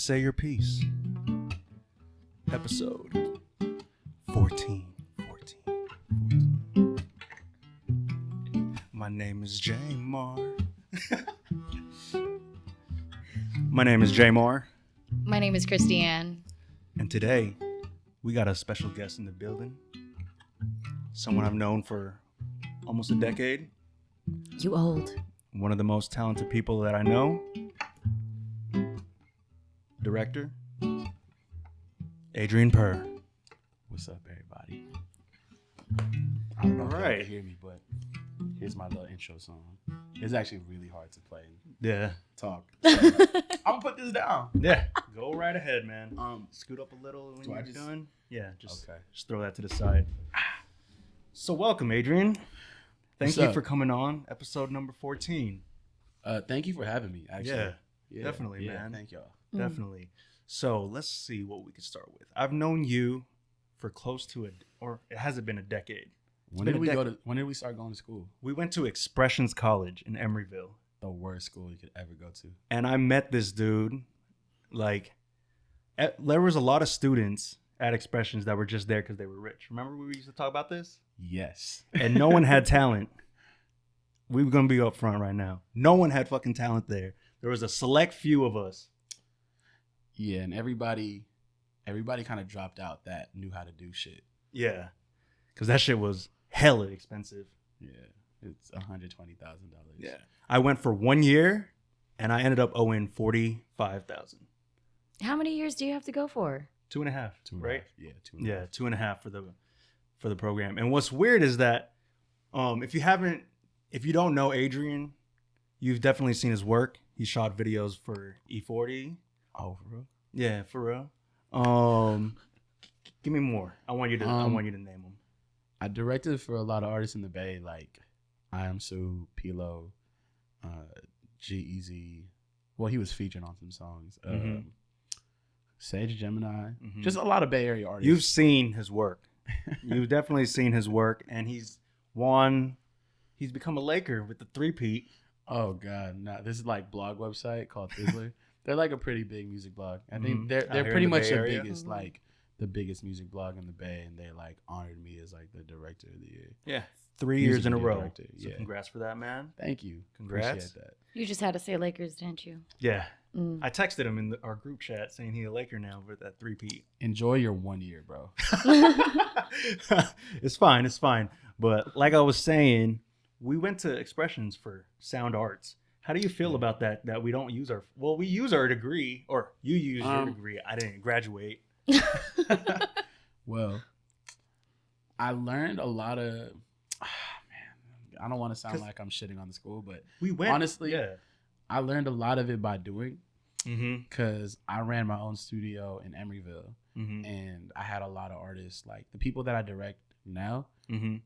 Say Your Piece. Episode 14. My name is Jamar. My name is Jamar. My name is Christiane. And today, we got a special guest in the building. Someone I've known for almost a decade. You old. One of the most talented people that I know. Director, Adrian Per. What's up, everybody? I don't know if you can hear me, but here's my little intro song. It's actually really hard to play and talk. So, I'm gonna put this down. Yeah, go right ahead, man. Scoot up a little when you're done. Yeah, just throw that to the side. So welcome, Adrian. Thank you for coming on episode number 14. Thank you for having me, actually. Yeah, definitely, man. Thank y'all. Definitely. So let's see what we can start with. I've known you for close to it hasn't been a decade. When did we start going to school? We went to Expressions College in Emeryville. The worst school you could ever go to. And I met this dude. There was a lot of students at Expressions that were just there because they were rich. Remember we used to talk about this? Yes. And no one had talent. We were going to be up front right now. No one had fucking talent there. There was a select few of us. Yeah, and everybody kind of dropped out that knew how to do shit. Yeah, because that shit was hella expensive. Yeah, it's $120,000. Yeah, I went for 1 year, and I ended up owing $45,000. How many years do you have to go for? 2.5. Right? Yeah, 2.5. Yeah, 2.5 for the program. And what's weird is that if you don't know Adrian, you've definitely seen his work. He shot videos for E40. Oh, for real? Yeah, for real. Give me more. I want you to name them. I directed for a lot of artists in the Bay, like I Am Sue, Pilo, G-Eazy. Well, he was featured on some songs. Sage Gemini. Mm-hmm. Just a lot of Bay Area artists. You've seen his work. You've definitely seen his work, and he's become a Laker with the 3-peat. Oh God, no! This is like blog website called Thizzler. They're like a pretty big music blog. I think they're pretty much the biggest the biggest music blog in the Bay, and they like honored me as like the director of the year. Yeah, 3 years in a row. Director. So congrats for that, man. Thank you. Congrats. Appreciate that. You just had to say Lakers, didn't you? Yeah. I texted him in our group chat saying he's a Laker now with that 3-peat. Enjoy your 1 year, bro. It's fine. But like I was saying, we went to Expressions for sound arts. How do you feel about that? That we don't use we use our degree, or you use your degree. I didn't graduate. Well, I learned a lot of. Man, I don't want to sound like I'm shitting on the school, but honestly, I learned a lot of it by doing. Because I ran my own studio in Emeryville, and I had a lot of artists. Like the people that I direct now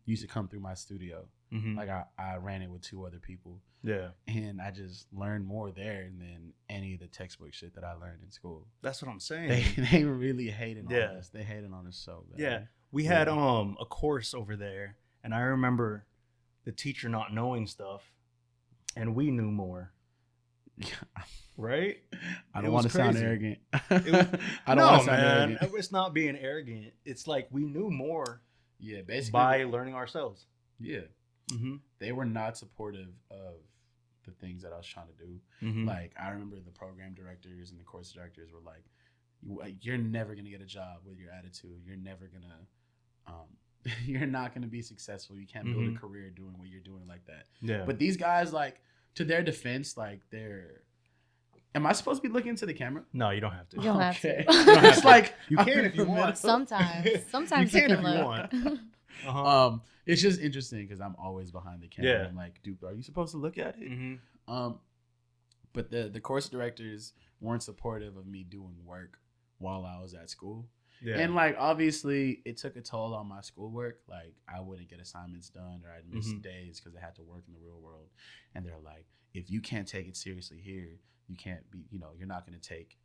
used to come through my studio. Like I ran it with 2 other people. Yeah. And I just learned more there than any of the textbook shit that I learned in school. That's what I'm saying. They really hated on us. They hated on us so bad. Yeah. We had a course over there, and I remember the teacher not knowing stuff, and we knew more. Right? I don't want to sound arrogant. I don't want to sound arrogant. It's not being arrogant. It's like we knew more. Yeah, basically by learning ourselves. Yeah. They were not supportive of the things that I was trying to do. Like I remember the program directors and the course directors were like, "You're never gonna get a job with your attitude. You're never gonna, you're not gonna be successful. You can't build a career doing what you're doing like that." Yeah. But these guys, like, to their defense, like Am I supposed to be looking into the camera? No, you don't have to. You don't have to. It's like you can if you want. Sometimes you can if you want. It's just interesting because I'm always behind the camera. Yeah. I'm like, dude, are you supposed to look at it? But the course directors weren't supportive of me doing work while I was at school. Yeah. And like obviously it took a toll on my schoolwork. Like I wouldn't get assignments done, or I'd miss days because I had to work in the real world. And they're like, if you can't take it seriously here, you can't be, you're not going to take,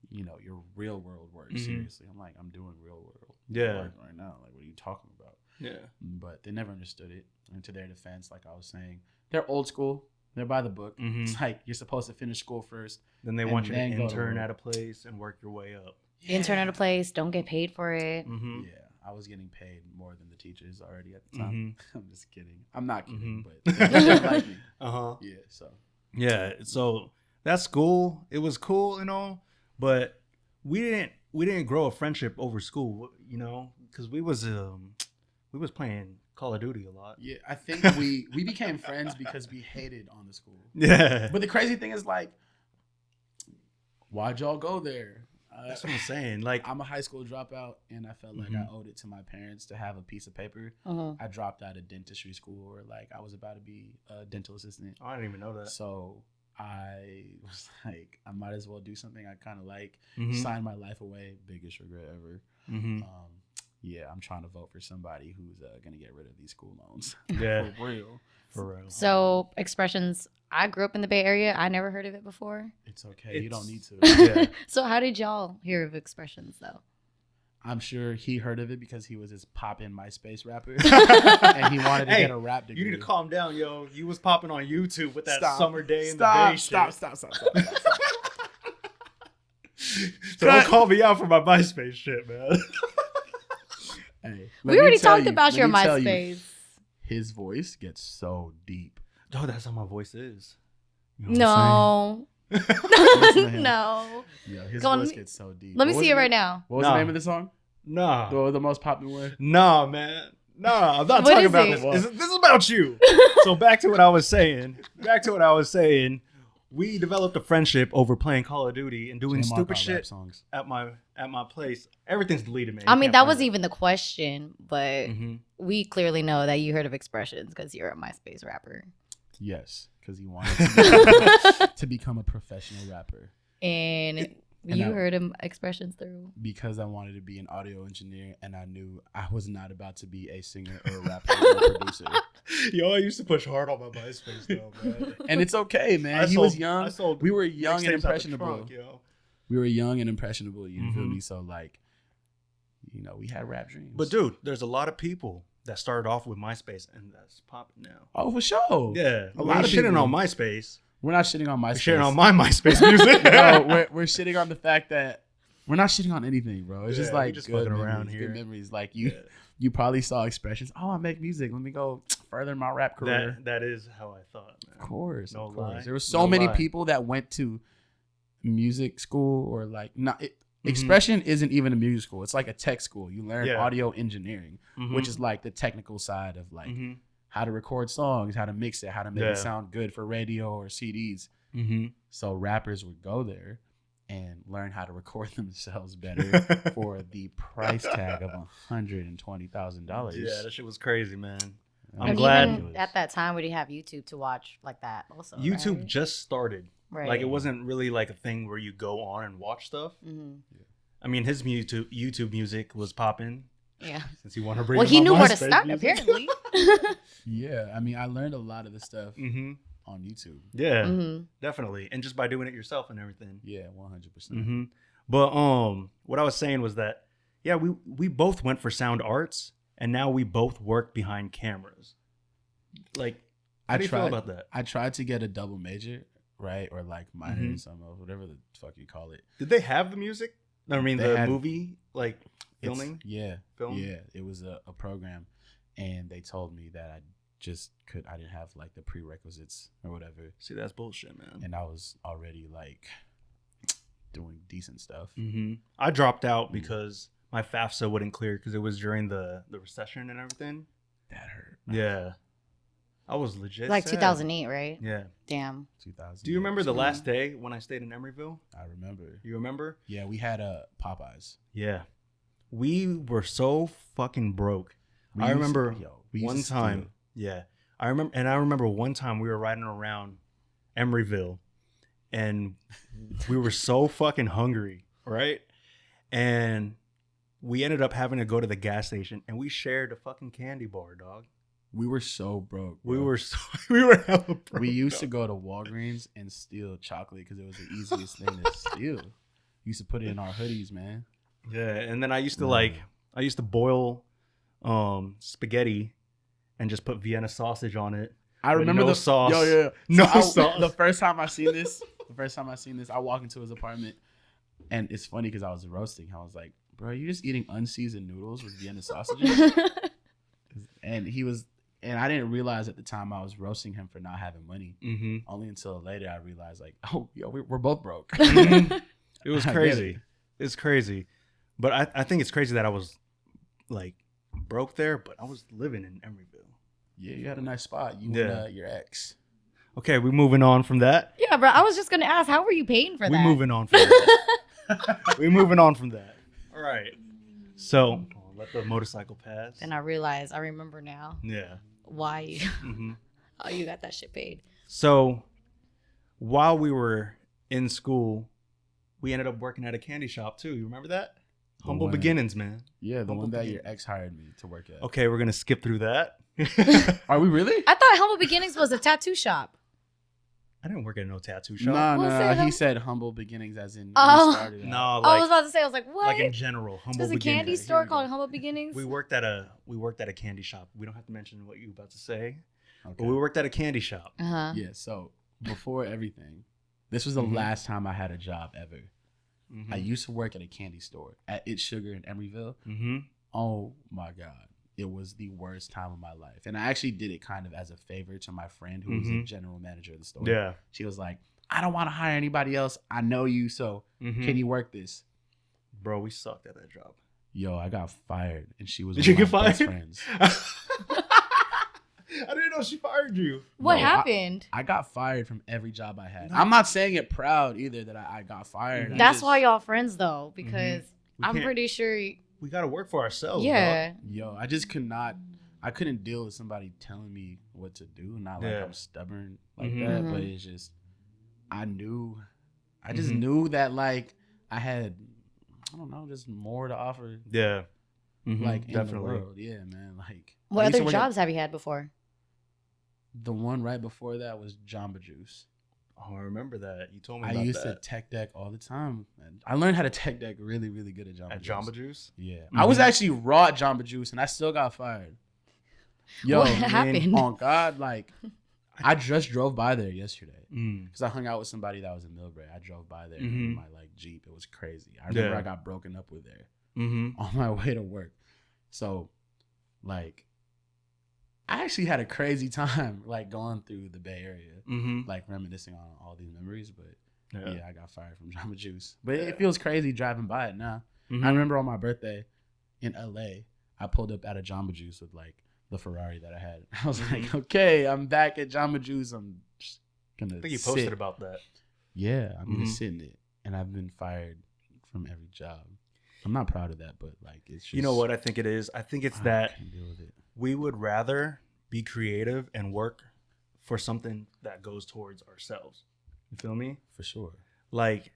your real world work seriously. I'm like, I'm doing real world work right now. Like, what are you talking about? Yeah. But they never understood it. And to their defense, like I was saying, they're old school. They're by the book. Mm-hmm. It's like you're supposed to finish school first. Then they want you to intern at a place and work your way up. Yeah. Intern at a place, don't get paid for it. Mm-hmm. Yeah, I was getting paid more than the teachers already at the time. Mm-hmm. I'm just kidding. I'm not kidding, Mm-hmm. but they like me. Yeah, so. Yeah, so that school, it was cool and all, but we didn't grow a friendship over school, you know, because we was playing Call of Duty a lot. Yeah, I think we became friends because we hated on the school. Yeah. But the crazy thing is, like, why'd y'all go there? That's what I'm saying. Like, I'm a high school dropout, and I felt like I owed it to my parents to have a piece of paper. I dropped out of dentistry school, or like I was about to be a dental assistant. I didn't even know that. So I was like, I might as well do something I kind of like. Mm-hmm. Sign my life away. Biggest regret ever. Mm-hmm. Yeah, I'm trying to vote for somebody who's gonna get rid of these school loans. Yeah, For real. for real. So Expressions, I grew up in the Bay Area. I never heard of it before. It's okay. You don't need to. Yeah. So how did y'all hear of Expressions though? I'm sure he heard of it because he was this poppin' MySpace rapper, and he wanted to get a rap degree. You need to calm down, yo. You was popping on YouTube with that Stop. summer day in Stop, the Bay stop, shit. stop. So don't call me out for my MySpace shit, man. Hey, We already talked about your let me tell you, MySpace. his voice gets so deep. Oh, that's how my voice is. You know what I'm saying? No. Listen to him. No. Yeah, his Go on, voice let me- gets so deep. Let me What was see it the right name- now. What was Nah. the name of the song? Nah. The most popular one? Nah, man. Nah, I'm not What talking is about it? this. This is about you. So back to what I was saying. We developed a friendship over playing Call of Duty and doing J-Mark stupid got shit rap songs. at my place. Everything's deleted, man. I mean, that was even the question, but Mm-hmm. we clearly know that you heard of Expressions because you're a MySpace rapper. Yes, because he wanted to become a professional rapper. And And you I- heard of Expressions through. Because I wanted to be an audio engineer, and I knew I was not about to be a singer or a rapper or a producer. Yo, I used to push hard on my MySpace though, man. And it's okay, man. He was young. We were young and impressionable. We were young and impressionable. You feel me? So like, you know, we had rap dreams. But dude, there's a lot of people that started off with MySpace and that's popping now. Oh, for sure. Yeah, A lot of shitting people. on MySpace. We're not shitting on We're MySpace. shitting on my MySpace music. No, we're shitting on the fact that we're not shitting on anything, bro. It's just Yeah, we like just good fucking memories, around here. Good memories. Like you probably saw Expressions. Oh, I make music. Let me go further my rap career. that is how I thought, man. Of course, No of course. lie. There were so No many lie. people that went to music school or like not. Expression isn't even a music school. It's like a tech school. You learn Yeah. audio engineering, which is like the technical side of like how to record songs, how to mix it, how to make it sound good for radio or CDs. So rappers would go there and learn how to record themselves better for the price tag of $120,000. Yeah, that shit was crazy, man. I'm And glad even at that time, we didn't have YouTube to watch like that also. YouTube right? just started. Right. Like it wasn't really like a thing where you go on and watch stuff. I mean, his YouTube music was popping. Yeah. Since he wanted to bring. Well, in he my knew where to MySpace start, music. apparently. Yeah, I mean, I learned a lot of the stuff on YouTube. Yeah, definitely, and just by doing it yourself and everything. Yeah, 100%. But what I was saying was that we both went for sound arts, and now we both work behind cameras. Like, how do you feel about that? I tried to get a double major, right, or like minor in some of whatever the fuck you call it. Did they have the music? I mean, They the had- movie, like filming. Film? Yeah, it was a program, and they told me that I didn't have like the prerequisites or whatever, See, that's bullshit, man. and I was already like doing decent stuff. I dropped out because my FAFSA wouldn't clear because it was during the recession and everything. That hurt. Yeah, I was legit Like sad. 2008, right? Yeah. Damn. 2000. Do you remember the last day when I stayed in Emeryville? I remember. You remember? Yeah, we had Popeyes. Yeah. We were so fucking broke. I remember one time. Yeah. I remember one time we were riding around Emeryville and we were so fucking hungry, right? And we ended up having to go to the gas station and we shared a fucking candy bar, dog. We were so broke. We bro. we were hella broke. We used to dog. go to Walgreens and steal chocolate because it was the easiest thing to steal. We used to put it in our hoodies, man. Yeah, and then I used to boil spaghetti and just put Vienna sausage on it I remember no the sauce. Yo. No sauce. The first time I seen this, I walk into his apartment, and it's funny because I was roasting. I was like, "Bro, you just eating unseasoned noodles with Vienna sausages?" And I didn't realize at the time I was roasting him for not having money. Only until later I realized, like, oh, yo, we're both broke. It was crazy. It's crazy, but I think it's crazy that I was like broke there, but I was living in Emeryville. Yeah, you had a nice spot. You and your ex. Okay, we're moving on from that. Yeah, bro. I was just gonna ask, how were you paying for that? We're moving on from that. We're moving on from that. All right. So let the motorcycle pass. Then I remember now. Yeah. Why you? Oh, you got that shit paid. So while we were in school, we ended up working at a candy shop too. You remember that? Humble beginnings, man. Yeah, the one that your ex hired me to work at. Okay, we're gonna skip through that. Are we really? I thought Humble Beginnings was a tattoo shop. I didn't work at no tattoo shop. No. He said humble beginnings as in started. No, I like was about to say, I was like, what? like in general, humble There's a beginnings. candy store called Humble Beginnings. We worked at a candy shop. We don't have to mention what you were about to say. Okay. But we worked at a candy shop. Yeah. So before everything, this was the last time I had a job ever. I used to work at a candy store at It's Sugar in Emeryville. Oh my God. It was the worst time of my life. And I actually did it kind of as a favor to my friend who was the general manager of the store. Yeah. She was like, I don't want to hire anybody else. I know you, so can you work this? Bro, we sucked at that job. Yo, I got fired, and she was Did you get my best fired? friends. I didn't know she fired you. What happened? I got fired from every job I had. I'm not saying it proud either that I got fired. That's why y'all friends though, because I'm pretty sure we gotta work for ourselves. Yeah. Dog. Yo, I just could not. I couldn't deal with somebody telling me what to do. Not like I'm stubborn like that, but it's just I just knew that like I had, I don't know, just more to offer. Yeah. Like definitely. in the world. Yeah, man. Like what other jobs have you had before? The one right before that was Jamba Juice. Oh, I remember that. You told me about that. I used to tech deck all the time. And I learned how to tech deck really, really good at Jamba Juice. At Jamba Juice? Yeah. I was actually raw at Jamba Juice and I still got fired. Yo, what happened? On God, like I just drove by there yesterday because I hung out with somebody that was in Millbrae. I drove by there in my like Jeep. It was crazy. I remember I got broken up with there on my way to work. So, like, I actually had a crazy time, like going through the Bay Area, like reminiscing on all these memories. But yeah, I got fired from Jamba Juice. But it feels crazy driving by it now. I remember on my birthday in LA, I pulled up at a Jamba Juice with like the Ferrari that I had. I was like, okay, I'm back at Jamba Juice. I'm just gonna. I think you posted about that. Yeah, I'm gonna sit in it, and I've been fired from every job. I'm not proud of that, but like it's just. You know what I think it is? I think it's that I can't deal with it. We would rather be creative and work for something that goes towards ourselves. You feel me? For sure. Like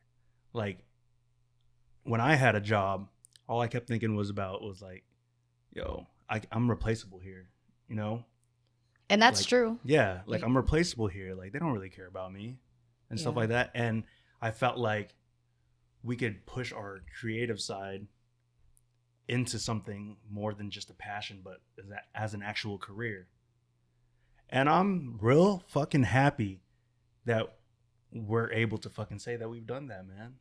when I had a job, all I kept thinking was like, yo, I'm replaceable here, you know? And that's true. Yeah, like I'm replaceable here. Like they don't really care about me and stuff like that. And I felt like we could push our creative side into something more than just a passion, but as an actual career. And I'm real fucking happy that we're able to fucking say that we've done that, man.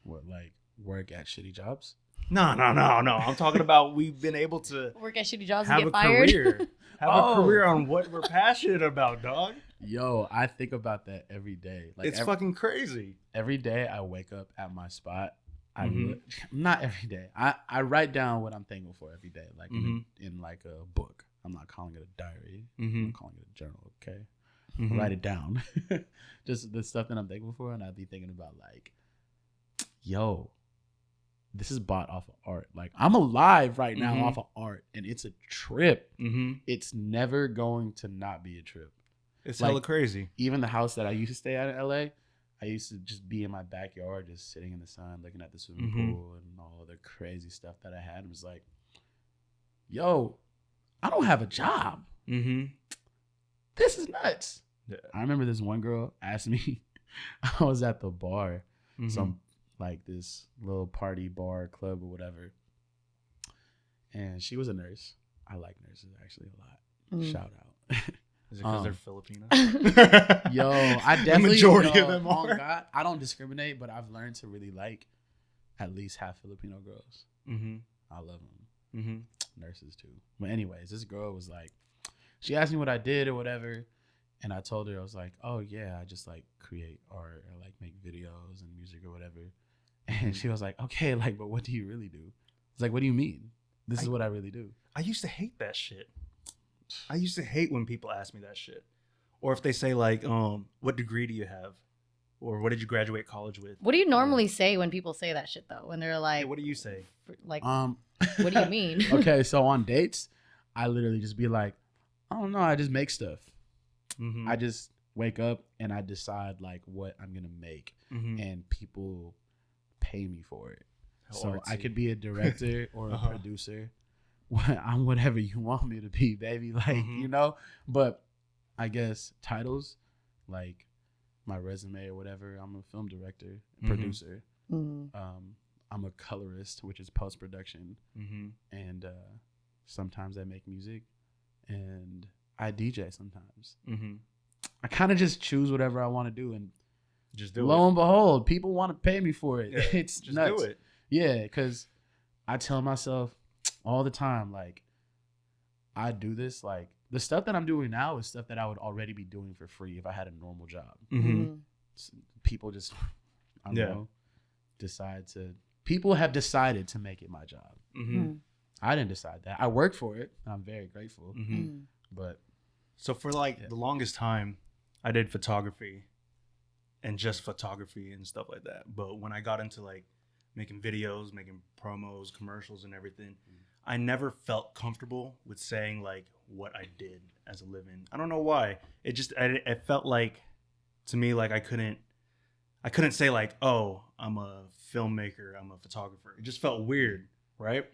What, like work at shitty jobs? No. I'm talking about we've been able to work at shitty jobs and get fired. Have a career on what we're passionate about, dog. Yo, I think about that every day. Like it's fucking crazy. Every day I wake up at my spot. Not every day. I write down what I'm thankful for every day, like in like a book. I'm not calling it a diary. I'm calling it a journal. Okay, write it down. Just the stuff that I'm thankful for, and I'd be thinking about like, yo, this is bought off of art. Like I'm alive right now off of art, and it's a trip. It's never going to not be a trip. It's hella crazy. Even the house that I used to stay at in LA, I used to just be in my backyard, just sitting in the sun, looking at the swimming pool and all the crazy stuff that I had. It was like, yo, I don't have a job. This is nuts. Yeah. I remember this one girl asked me, I was at the bar, some like this little party bar club or whatever. And she was a nurse. I like nurses actually a lot. Shout out. Is it because they're Filipino? Yo, I definitely the majority of them are. God, I don't discriminate, but I've learned to really like at least half Filipino girls. Mm-hmm. I love them. Mm-hmm. Nurses too. But anyways, this girl was like, she asked me what I did or whatever, and I told her, I was like, oh yeah, I just like create art or like make videos and music or whatever. And she was like, okay, like, but what do you really do? It's like, what do you mean? This is what I really do. I used to hate that shit. I used to hate when people ask me that shit. Or if they say like, what degree do you have? Or what did you graduate college with? What do you normally say when people say that shit though? When they're like, hey, what do you say? Like, what do you mean? Okay, so on dates, I literally just be like, I don't know, I just make stuff. Mm-hmm. I just wake up and I decide like what I'm gonna make, and people pay me for it. So I could be a director or a producer. I'm whatever you want me to be, baby. Like, you know, but I guess titles like my resume or whatever. I'm a film director, producer. I'm a colorist, which is post-production. And sometimes I make music and I DJ sometimes. I kind of just choose whatever I want to do, and just do lo and behold, people want to pay me for it. Yeah, it's just nuts. do it. Yeah, because I tell myself all the time, like, I do this, like, the stuff that I'm doing now is stuff that I would already be doing for free if I had a normal job. People just, I don't know, people have decided to make it my job. I didn't decide that. I work for it, and I'm very grateful. But so for like the longest time, I did photography and just photography and stuff like that. But when I got into like making videos, making promos, commercials and everything, I never felt comfortable with saying like what I did as a living. I don't know why. It felt like, to me, like I couldn't say like, oh, I'm a filmmaker, I'm a photographer. It just felt weird, right?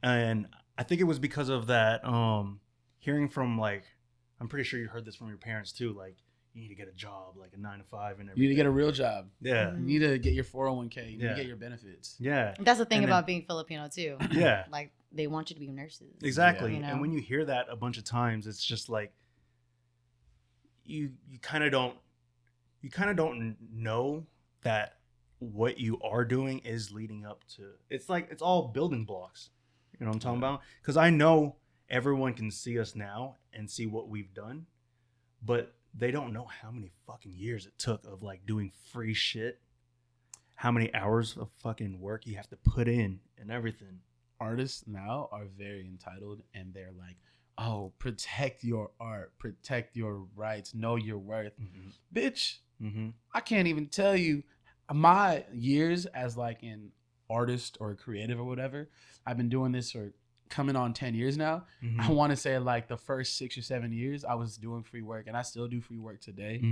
And I think it was because of that, hearing from like, I'm pretty sure you heard this from your parents too, like, you need to get a job, like a 9 to 5 and everything. You need to get a real job. Yeah. You need to get your 401k. You need to get your benefits. Yeah. That's the thing about being Filipino too. Yeah. Like, they want you to be nurses. Exactly. You know? And when you hear that a bunch of times, it's just like, you kind of don't know that what you are doing is leading up to, it's like, it's all building blocks. You know what I'm talking about? Because I know everyone can see us now and see what we've done, but they don't know how many fucking years it took of like doing free shit, how many hours of fucking work you have to put in and everything. Artists now are very entitled, and they're like, oh, protect your art, protect your rights, know your worth. Bitch, I can't even tell you my years as like an artist or creative or whatever. I've been doing this for coming on 10 years now. I want to say like the first 6 or 7 years I was doing free work, and I still do free work today.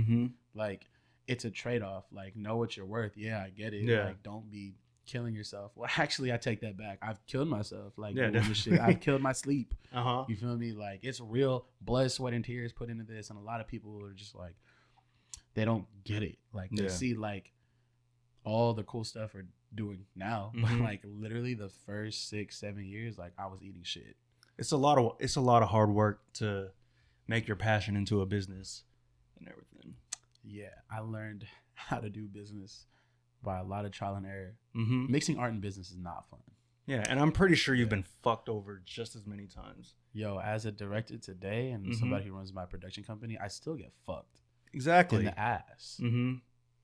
Like, it's a trade-off. Like, know what you're worth. Yeah, I get it. Yeah. Like, don't be killing yourself. Well, actually, I take that back. I've killed myself. Like, yeah, doing this shit. I've killed my sleep. You feel me? Like, it's real blood, sweat, and tears put into this, and a lot of people are just like, they don't get it. Like, they see like all the cool stuff we're doing now, but like literally the first 6-7 years, like, I was eating shit. It's a lot of hard work to make your passion into a business and everything. Yeah, I learned how to do business by a lot of trial and error. Mixing art and business is not fun. Yeah, and I'm pretty sure you've been fucked over just as many times. Yo, as a director today and somebody who runs my production company, I still get fucked. Exactly. In the ass.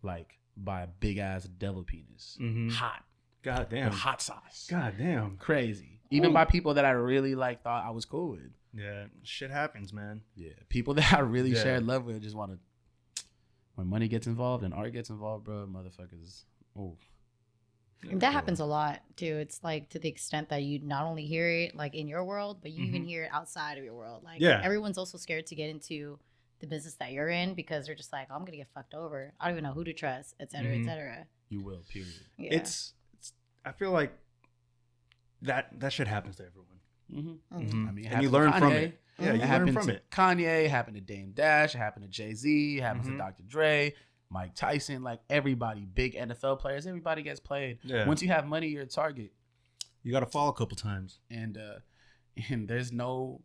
Like, by a big ass devil penis. Hot. God damn. With hot sauce. God damn. Crazy. Even by people that I really like thought I was cool with. Yeah, shit happens, man. Yeah, people that I really shared love with just want to. When money gets involved and art gets involved, bro, motherfuckers. Oh. And that happens a lot too. It's like, to the extent that you not only hear it like in your world, but you even hear it outside of your world. Like, everyone's also scared to get into the business that you're in because they're just like, oh, I'm gonna get fucked over. I don't even know who to trust, et cetera, et cetera. You will, period. Yeah. It's I feel like that shit happens to everyone. I mean, and you learn from it. Yeah, you learn from it. Kanye, it happened to Dame Dash, it happened to Jay-Z, it happens to Dr. Dre, Mike Tyson, like everybody, big NFL players, everybody gets played. Yeah. Once you have money, you're a target. You got to fall a couple times. And there's no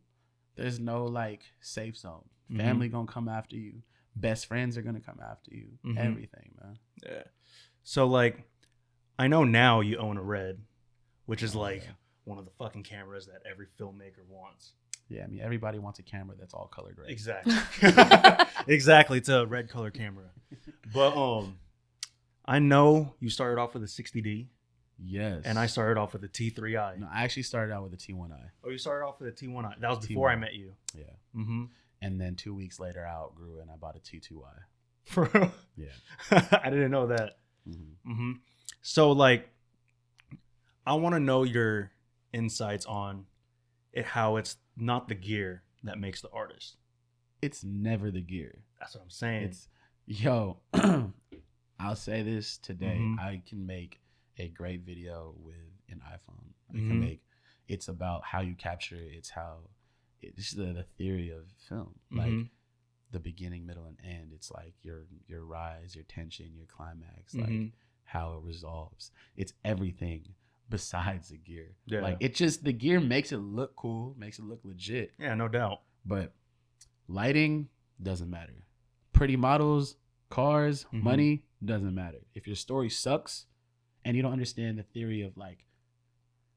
there's no like safe zone. Family gonna come after you. Best friends are gonna come after you. Everything, man. Yeah. So like, I know now you own a Red, which is one of the fucking cameras that every filmmaker wants. Yeah, I mean everybody wants a camera that's all colored red. Exactly. Exactly. It's a red color camera. But I know you started off with a 60D. Yes. And I started off with a T3i. No, I actually started out with a T1i. Oh, you started off with a T1i. That was before I met you. Yeah. Mm-hmm. And then 2 weeks later, I outgrew it and I bought a T2i. For real? Yeah. I didn't know that. So, like, I want to know your insights on it, how it's not the gear that makes the artist. It's never the gear. That's what I'm saying. I'll say this today. I can make a great video with an iPhone. I can make, it's about how you capture it. It's the theory of film. Like the beginning, middle, and end. It's like your rise, your tension, your climax, like how it resolves. It's everything besides the gear. Yeah. Like it just, the gear makes it look cool, makes it look legit. Yeah, no doubt. But lighting doesn't matter. Pretty models, cars, money doesn't matter. If your story sucks and you don't understand the theory of like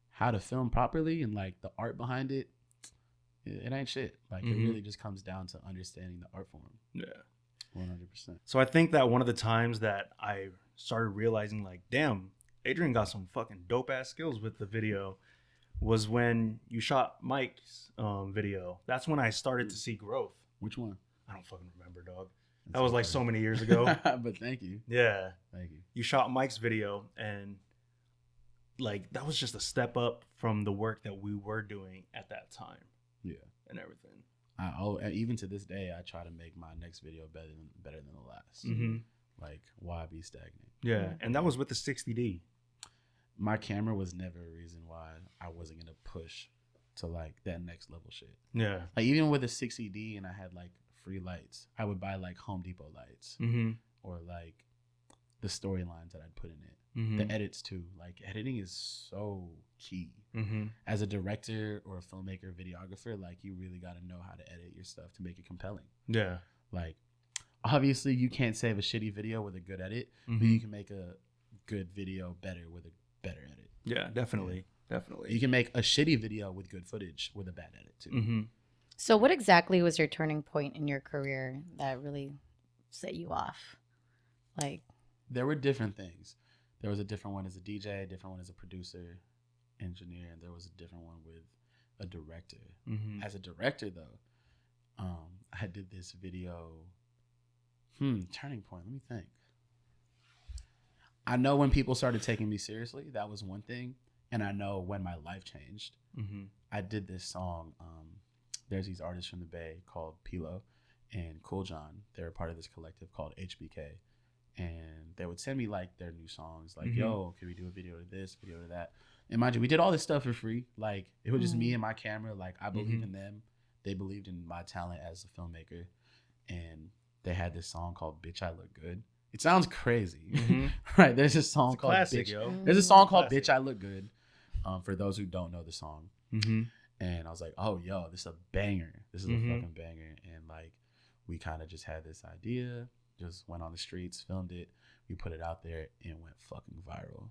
how to film properly and like the art behind it, it ain't shit. Like it really just comes down to understanding the art form. Yeah. 100%. So I think that one of the times that I started realizing like, damn, Adrian got some fucking dope ass skills with the video was when you shot Mike's video. That's when I started to see growth. Which one? I don't fucking remember, dog. That was like so many years ago. But thank you. Yeah. Thank you. You shot Mike's video and like that was just a step up from the work that we were doing at that time. Yeah. And everything. Even to this day, I try to make my next video better than the last. Like, why be stagnant? Yeah. And that was with the 60D. My camera was never a reason why I wasn't going to push to like that next level shit. Yeah. Like even with a 60D and I had like free lights, I would buy like Home Depot lights or like the storylines that I'd put in it. The edits too. Like editing is so key. As a director or a filmmaker, videographer, like you really got to know how to edit your stuff to make it compelling. Yeah. Like obviously you can't save a shitty video with a good edit, but you can make a good video better with a better edit. Yeah, definitely. Definitely. You can make a shitty video with good footage with a bad edit too. So what exactly was your turning point in your career that really set you off? Like, there were different things. There was a different one as a DJ, a different one as a producer, engineer, and there was a different one with a director. As a director though, I did this video. Turning point. Let me think. I know when people started taking me seriously, that was one thing. And I know when my life changed. I did this song. There's these artists from the Bay called Pilo and Cool John. They're part of this collective called HBK. And they would send me like their new songs. Like, yo, can we do a video to this, video to that? And mind you, we did all this stuff for free. Like, it was just me and my camera. Like, I believed in them. They believed in my talent as a filmmaker. And they had this song called Bitch, I Look Good. It sounds crazy. Right? There's a song called classic, Bitch. Yo. There's a song called Bitch, I Look Good. For those who don't know the song. And I was like, oh, yo, this is a banger. This is a fucking banger. And like, we kind of just had this idea, just went on the streets, filmed it. We put it out there and it went fucking viral.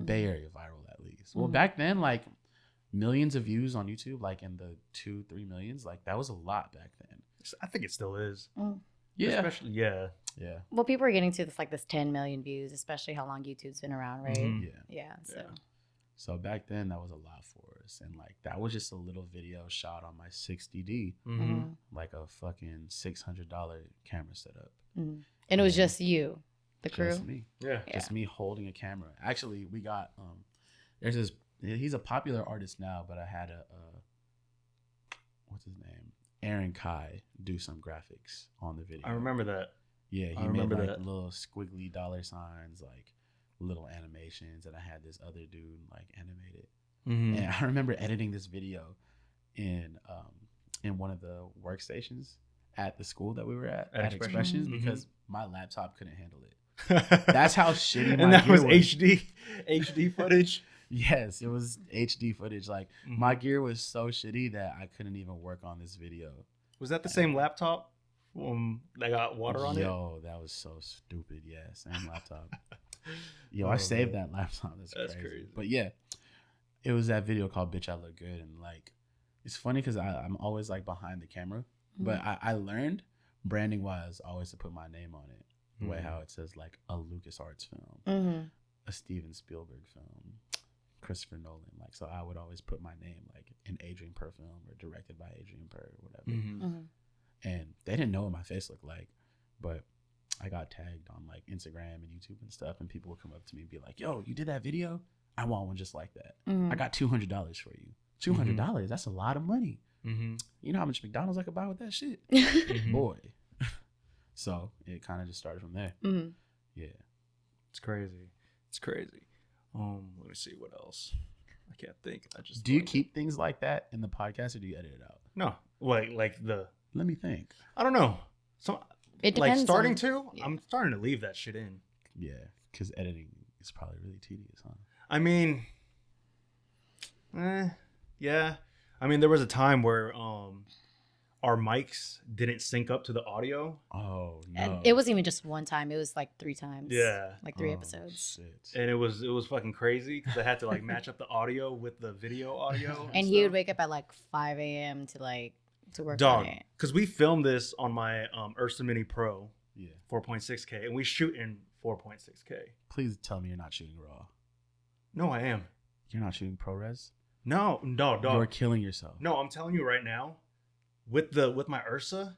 Bay Area viral, at least. Well, back then, like millions of views on YouTube, like in the 2-3 millions, like that was a lot back then. I think it still is. Yeah. Especially, yeah. Well, people are getting to this 10 million views, especially how long YouTube's been around, right? Yeah. So back then, that was a lot for us. And like, that was just a little video shot on my 60D, like a fucking $600 camera setup. And it was just you, the crew? Just me. Yeah. Just me holding a camera. Actually, we got, there's this, he's a popular artist now, but I had what's his name? Aaron Kai do some graphics on the video. I remember that. Yeah, he made like little squiggly dollar signs, like little animations, and I had this other dude like animate it. And I remember editing this video in one of the workstations at the school that we were at Expressions because my laptop couldn't handle it. That's how shitty my and that gear was HD footage. Yes, it was HD footage. Like my gear was so shitty that I couldn't even work on this video. Was that the same laptop that got water on it? Yo, that was so stupid. Yeah, same laptop. Yo, I saved that laptop. That's crazy. But yeah, it was that video called "Bitch I Look Good," and like, it's funny because I'm always like behind the camera, but I learned branding wise always to put my name on it. The way how it says like a LucasArts film, a Steven Spielberg film, Christopher Nolan. Like, so I would always put my name like an Adrian Per film or directed by Adrian Per or whatever. And they didn't know what my face looked like, but I got tagged on like Instagram and YouTube and stuff, and people would come up to me and be like, "Yo, you did that video? I want one just like that. I got $200 for you. $200? That's a lot of money. You know how much McDonald's I could buy with that shit, boy." So it kind of just started from there. Yeah, it's crazy. It's crazy. Let me see what else. I can't think. Do you keep things like that in the podcast, or do you edit it out? No, like the. Let me think. I don't know. So it depends. Like starting to. Yeah. I'm starting to leave that shit in. Yeah, because editing is probably really tedious, huh? I mean, yeah. I mean, there was a time where our mics didn't sync up to the audio. Oh no! And it wasn't even just one time. It was like 3 times. Yeah, like 3 episodes. Shit. And it was fucking crazy because I had to like match up the audio with the video audio. And he would wake up at like 5 a.m. to work on it. Because we filmed this on my Ursa Mini Pro, 4.6K, and we shoot in 4.6K. Please tell me you're not shooting RAW. No, I am. You're not shooting ProRes? No, dog. You're killing yourself. No, I'm telling you right now. With my Ursa,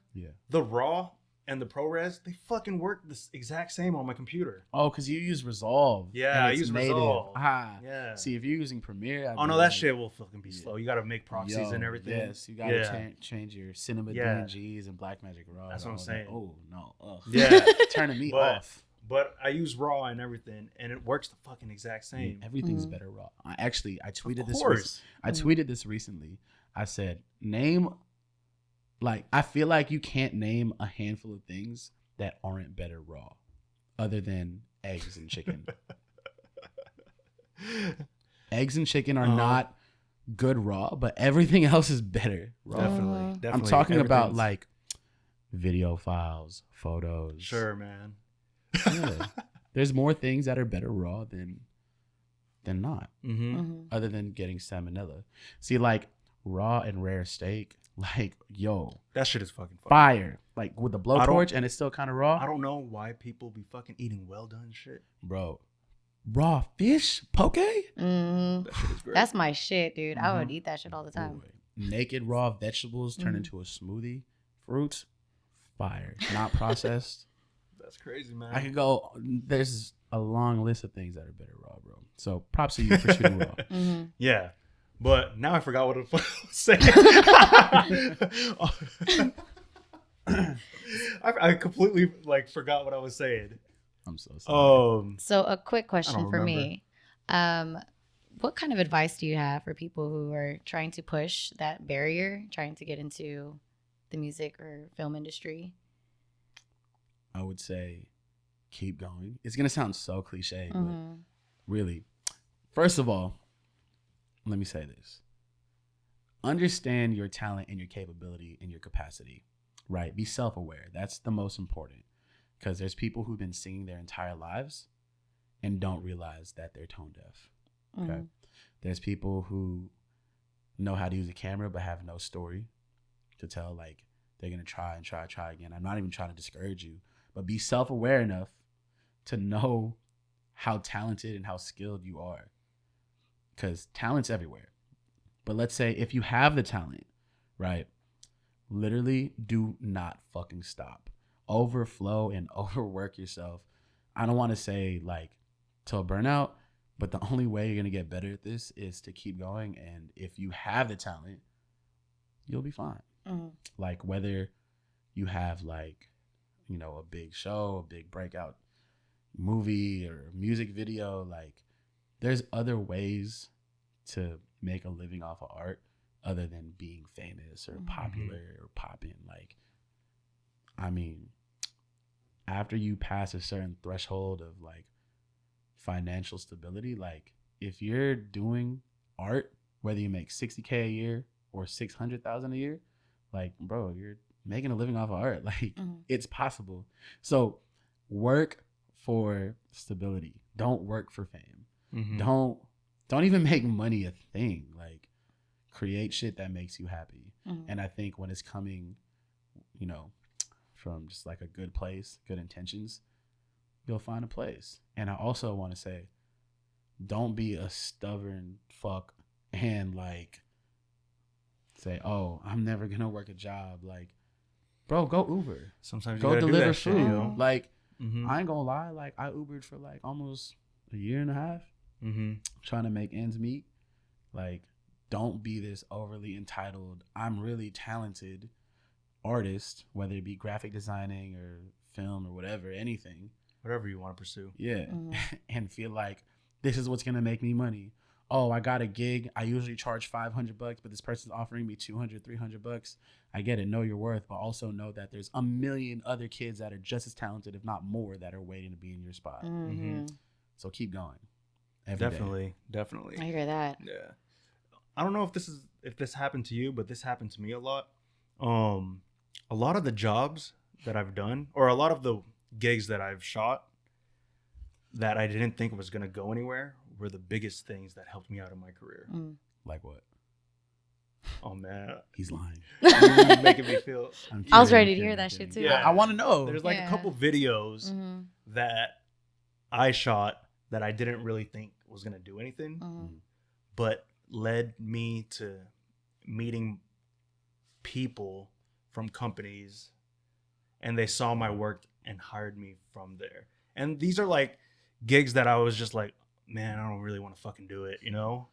the RAW and the ProRes, they fucking work the exact same on my computer. Oh, because you use Resolve. Yeah, I use Resolve. Yeah. See, if you're using Premiere, that shit will fucking be slow. You got to make proxies and everything. Yes, you got to change your Cinema DNGs and Blackmagic RAW. That's what I'm saying. Oh no. Ugh. Yeah, turning me off. But I use RAW and everything, and it works the fucking exact same. Everything's better RAW. I tweeted this. I tweeted this recently. I said, name. Like, I feel like you can't name a handful of things that aren't better raw, other than eggs and chicken. Eggs and chicken are not good raw, but everything else is better raw. Definitely. I'm talking about like video files, photos. Sure, man. Yeah. There's more things that are better raw than not, other than getting salmonella. See, like raw and rare steak. Like, yo, that shit is fucking fire. Like with the blowtorch, and it's still kind of raw. I don't know why people be fucking eating well done shit, bro. Raw fish, poke. That shit is great. That's my shit, dude. I would eat that shit all the time. Boy. Naked raw vegetables turned into a smoothie, fruits, fire, not processed. That's crazy, man. I could go. There's a long list of things that are better raw, bro. So props to you for shooting raw. Yeah. But now I forgot what the fuck I was saying. I completely forgot what I was saying. I'm so sorry. So a quick question for me. What kind of advice do you have for people who are trying to push that barrier, trying to get into the music or film industry? I would say keep going. It's going to sound so cliche, but really, first of all, let me say this. Understand your talent and your capability and your capacity, right? Be self-aware. That's the most important, because there's people who've been singing their entire lives and don't realize that they're tone deaf, okay? There's people who know how to use a camera but have no story to tell. Like, they're going to try again. I'm not even trying to discourage you, but be self-aware enough to know how talented and how skilled you are. Because talent's everywhere. But let's say if you have the talent, right? Literally do not fucking stop. Overflow and overwork yourself. I don't want to say like till burnout, but the only way you're going to get better at this is to keep going. And if you have the talent, you'll be fine. Like whether you have like, you know, a big show, a big breakout movie or music video, like there's other ways to make a living off of art other than being famous or popular or popping. Like, I mean, after you pass a certain threshold of like financial stability, like if you're doing art, whether you make $60K a year or $600,000 a year, like, bro, you're making a living off of art. Like, it's possible. So work for stability. Don't work for fame. Don't even make money a thing. Like, create shit that makes you happy. And I think when it's coming, you know, from just like a good place, good intentions, you'll find a place. And I also want to say, don't be a stubborn fuck and like say, oh, I'm never gonna work a job. Like, bro, go Uber. Sometimes you go deliver food. Shit, you know? Like, I ain't gonna lie. Like, I Ubered for like almost a year and a half, trying to make ends meet. Like, don't be this overly entitled, I'm really talented artist, whether it be graphic designing or film or whatever, anything. Whatever you want to pursue. Yeah. And feel like this is what's going to make me money. Oh, I got a gig. I usually charge $500, but this person's offering me $200, $300. I get it. Know your worth, but also know that there's a million other kids that are just as talented, if not more, that are waiting to be in your spot. So keep going. Definitely. I hear that. Yeah. I don't know if this happened to you, but this happened to me a lot. A lot of the jobs that I've done, or a lot of the gigs that I've shot that I didn't think was going to go anywhere, were the biggest things that helped me out in my career. Like what? Oh man, he's lying. You're making me feel. I was ready to hear that shit too. Yeah, I want to know. There's like a couple videos that I shot that I didn't really think was gonna do anything, but led me to meeting people from companies, and they saw my work and hired me from there. And these are like gigs that I was just like, man, I don't really want to fucking do it, you know?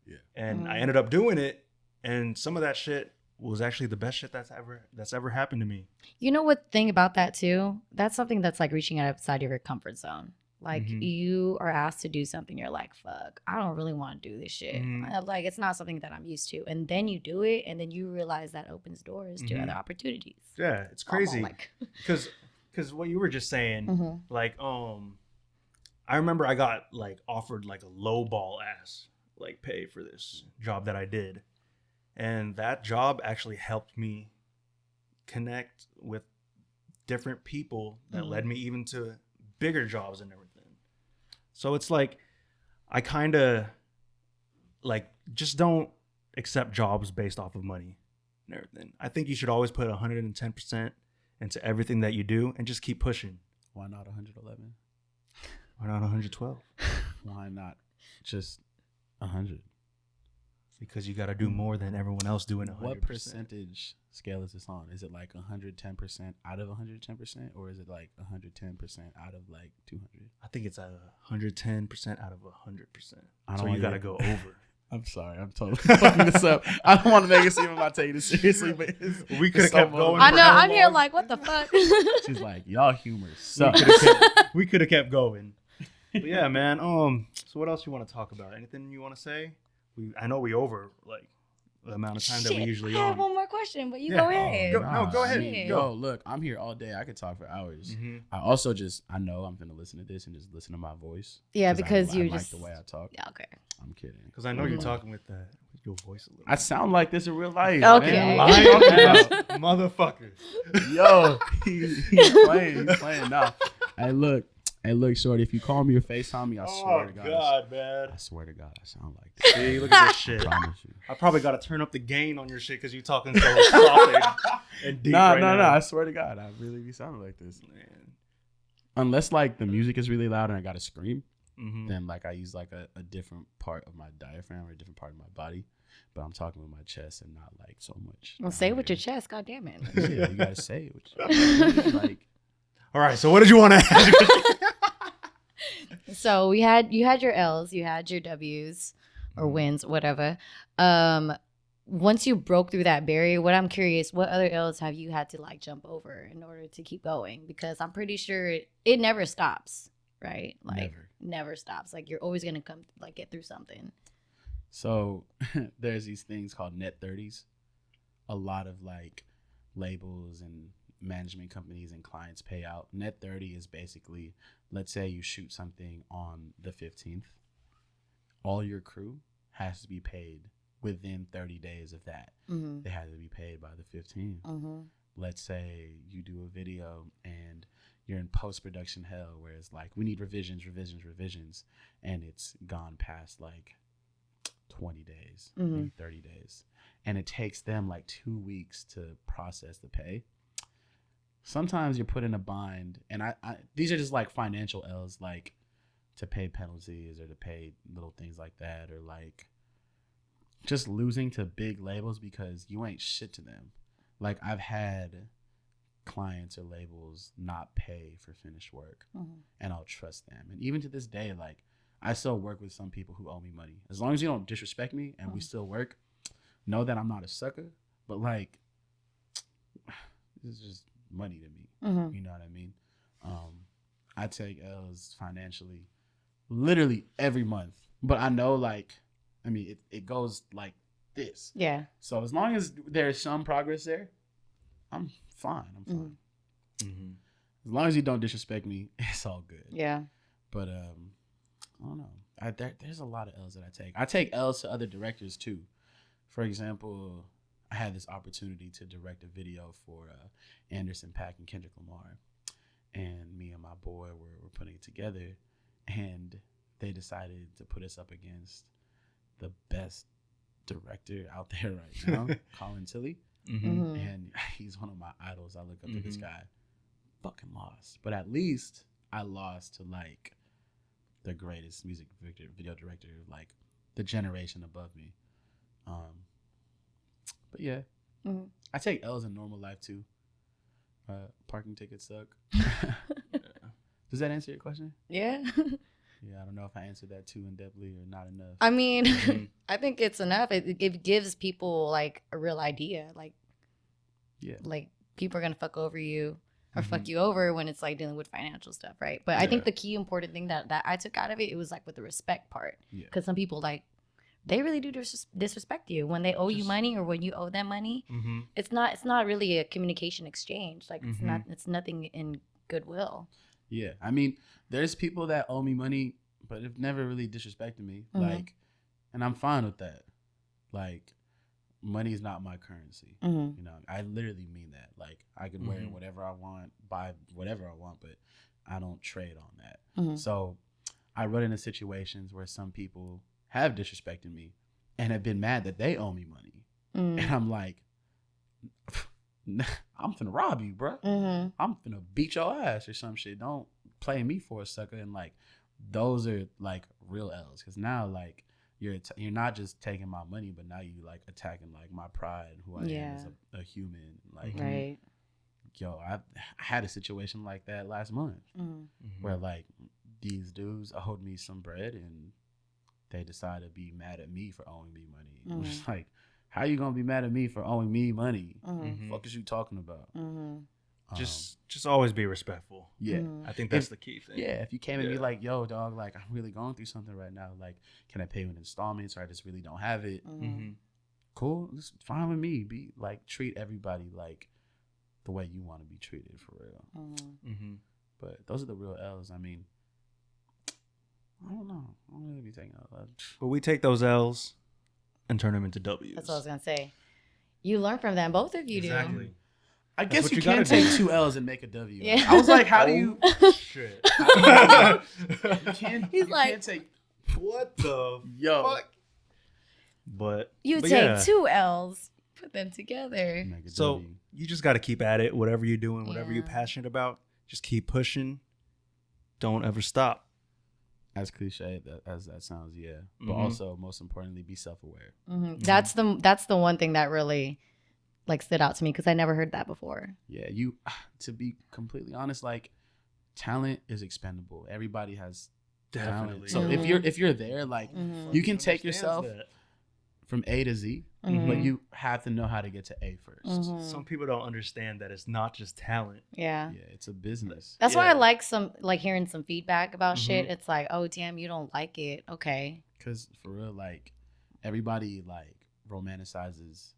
Yeah. And I ended up doing it, and some of that shit was actually the best shit that's ever happened to me. You know what thing about that too? That's something that's like reaching outside of your comfort zone. Like you are asked to do something, you're like, fuck, I don't really want to do this shit. Like, it's not something that I'm used to. And then you do it, and then you realize that opens doors to other opportunities. Yeah, it's crazy. Because what you were just saying, like, I remember I got like offered like a low ball ass like pay for this job that I did. And that job actually helped me connect with different people that led me even to bigger jobs and everything. So it's like, I kind of like, just don't accept jobs based off of money and everything. I think you should always put 110% into everything that you do and just keep pushing. Why not 111? Why not 112? Why not just 100? Because you got to do more than everyone else doing 100%. What percentage scale is this on? Is it like 110% out of 110%, or is it like 110% out of like 200? I think it's 110% out of 100%. So you got to go over. I'm sorry, I'm totally fucking this up. I don't want to make it seem I'm not taking it seriously, but we could have kept going. I know, I'm here like, what the fuck? She's like, y'all humor sucks. We could have kept going. But yeah, man. So what else you want to talk about? Anything you want to say? I know we over like the amount of time that we usually I have one more question, but you go ahead. Go ahead. Yo, look, I'm here all day. I could talk for hours. I also I know I'm gonna listen to this and just listen to my voice. Yeah, because you like just the way I talk. Yeah, okay. I'm kidding. Because I know you're talking with your voice a little. I sound like this in real life. Okay. Motherfuckers. Yo, he's playing now. Hey, look, shorty, if you call me or FaceTime me, I swear to God. Oh, God, man. I swear to God, I sound like this. See, look at this shit. I promise you. I probably got to turn up the gain on your shit because you're talking so soft and deep right now. No, I swear to God, I really be sounding like this. Man. Unless, like, the music is really loud and I got to scream, then, like, I use, like, a different part of my diaphragm or a different part of my body. But I'm talking with my chest and not, like, so much. Well, say it with your chest. God damn it. Yeah, you got to say it with your like. All right, so what did you want to ask? So you had your L's, you had your W's or wins, whatever. Once you broke through that barrier, what I'm curious, what other L's have you had to like jump over in order to keep going? Because I'm pretty sure it never stops, right? Like never stops. Like you're always gonna get through something. So there's these things called net 30s. A lot of like labels and management companies and clients pay out. Net 30 is basically, let's say you shoot something on the 15th. all your crew has to be paid within 30 days of that. They have to be paid by the 15th. Let's say you do a video and you're in post-production hell where it's like, we need revisions, and it's gone past like 20 days, maybe 30 days. And it takes them like 2 weeks to process the pay. Sometimes you're put in a bind, and I these are just like financial L's, like to pay penalties or to pay little things like that, or like just losing to big labels because you ain't shit to them. Like, I've had clients or labels not pay for finished work, and I'll trust them. And even to this day, like, I still work with some people who owe me money. As long as you don't disrespect me and we still work, know that I'm not a sucker. But like, this is just money to me. You know what I mean? I take L's financially literally every month, but I know, like, I mean, it goes like this. Yeah. So as long as there's some progress there, I'm fine. As long as you don't disrespect me, it's all good. Yeah. But I don't know. There's a lot of L's that I take. I take L's to other directors too. For example, I had this opportunity to direct a video for Anderson .Paak and Kendrick Lamar, and me and my boy were putting it together, and they decided to put us up against the best director out there right now, Colin Tilley. And he's one of my idols. I look up to this guy. Fucking lost. But at least I lost to like the greatest music video director, like the generation above me. But yeah, I take L's in normal life too. Parking tickets suck. Does that answer your question? Yeah. Yeah, I don't know if I answered that too in-depthly or not enough. I mean, I think it's enough. It gives people like a real idea. Like, yeah, like people are gonna fuck over you or fuck you over when it's like dealing with financial stuff, right? But I think the key important thing that I took out of it was like with the respect part. Because some people, like, they really do disrespect you when they owe you money or when you owe them money. It's not really a communication exchange. Like, it's nothing in goodwill. Yeah, I mean, there's people that owe me money, but have never really disrespected me. Like, and I'm fine with that. Like, money is not my currency. You know, I literally mean that. Like, I can wear whatever I want, buy whatever I want, but I don't trade on that. So I run into situations where some people have disrespected me and have been mad that they owe me money. And I'm like, I'm finna rob you, bro. I'm finna beat your ass or some shit. Don't play me for a sucker. And like, those are like real L's, because now like you're not just taking my money, but now you like attacking like my pride, who I am as a human. Like, yo, I had a situation like that last month where like these dudes owed me some bread and they decided to be mad at me for owing me money. It was like, how you gonna be mad at me for owing me money? Fuck is you talking about? Just always be respectful. Yeah, I think that's the key thing. Yeah, if you came at me like, yo, dog, like, I'm really going through something right now. Like, can I pay you in installments, or I just really don't have it? Cool, it's fine with me. Be like, treat everybody like the way you want to be treated, for real. But those are the real L's. I mean, I don't know. I don't really be taking L's. But we take those L's and turn them into W's. That's what I was gonna say. You learn from them. Both of you do. Exactly. I guess you can't take 2 L's and make a W. Yeah. I was like, how do you? Shit. He's like, can't take. What the fuck? But you take 2 L's, put them together. So you just got to keep at it. Whatever you're doing, whatever you're passionate about, just keep pushing. Don't ever stop. As cliche as that sounds, yeah. But also, most importantly, be self-aware. That's the one thing that really like stood out to me, because I never heard that before. Yeah, to be completely honest, like, talent is expendable. Everybody has talent. So if you're there, like, you can take yourself from A to Z, but you have to know how to get to A first. Some people don't understand that it's not just talent. Yeah, it's a business. That's why I like hearing some feedback about shit. It's like, oh damn, you don't like it, okay? Because for real, like, everybody like romanticizes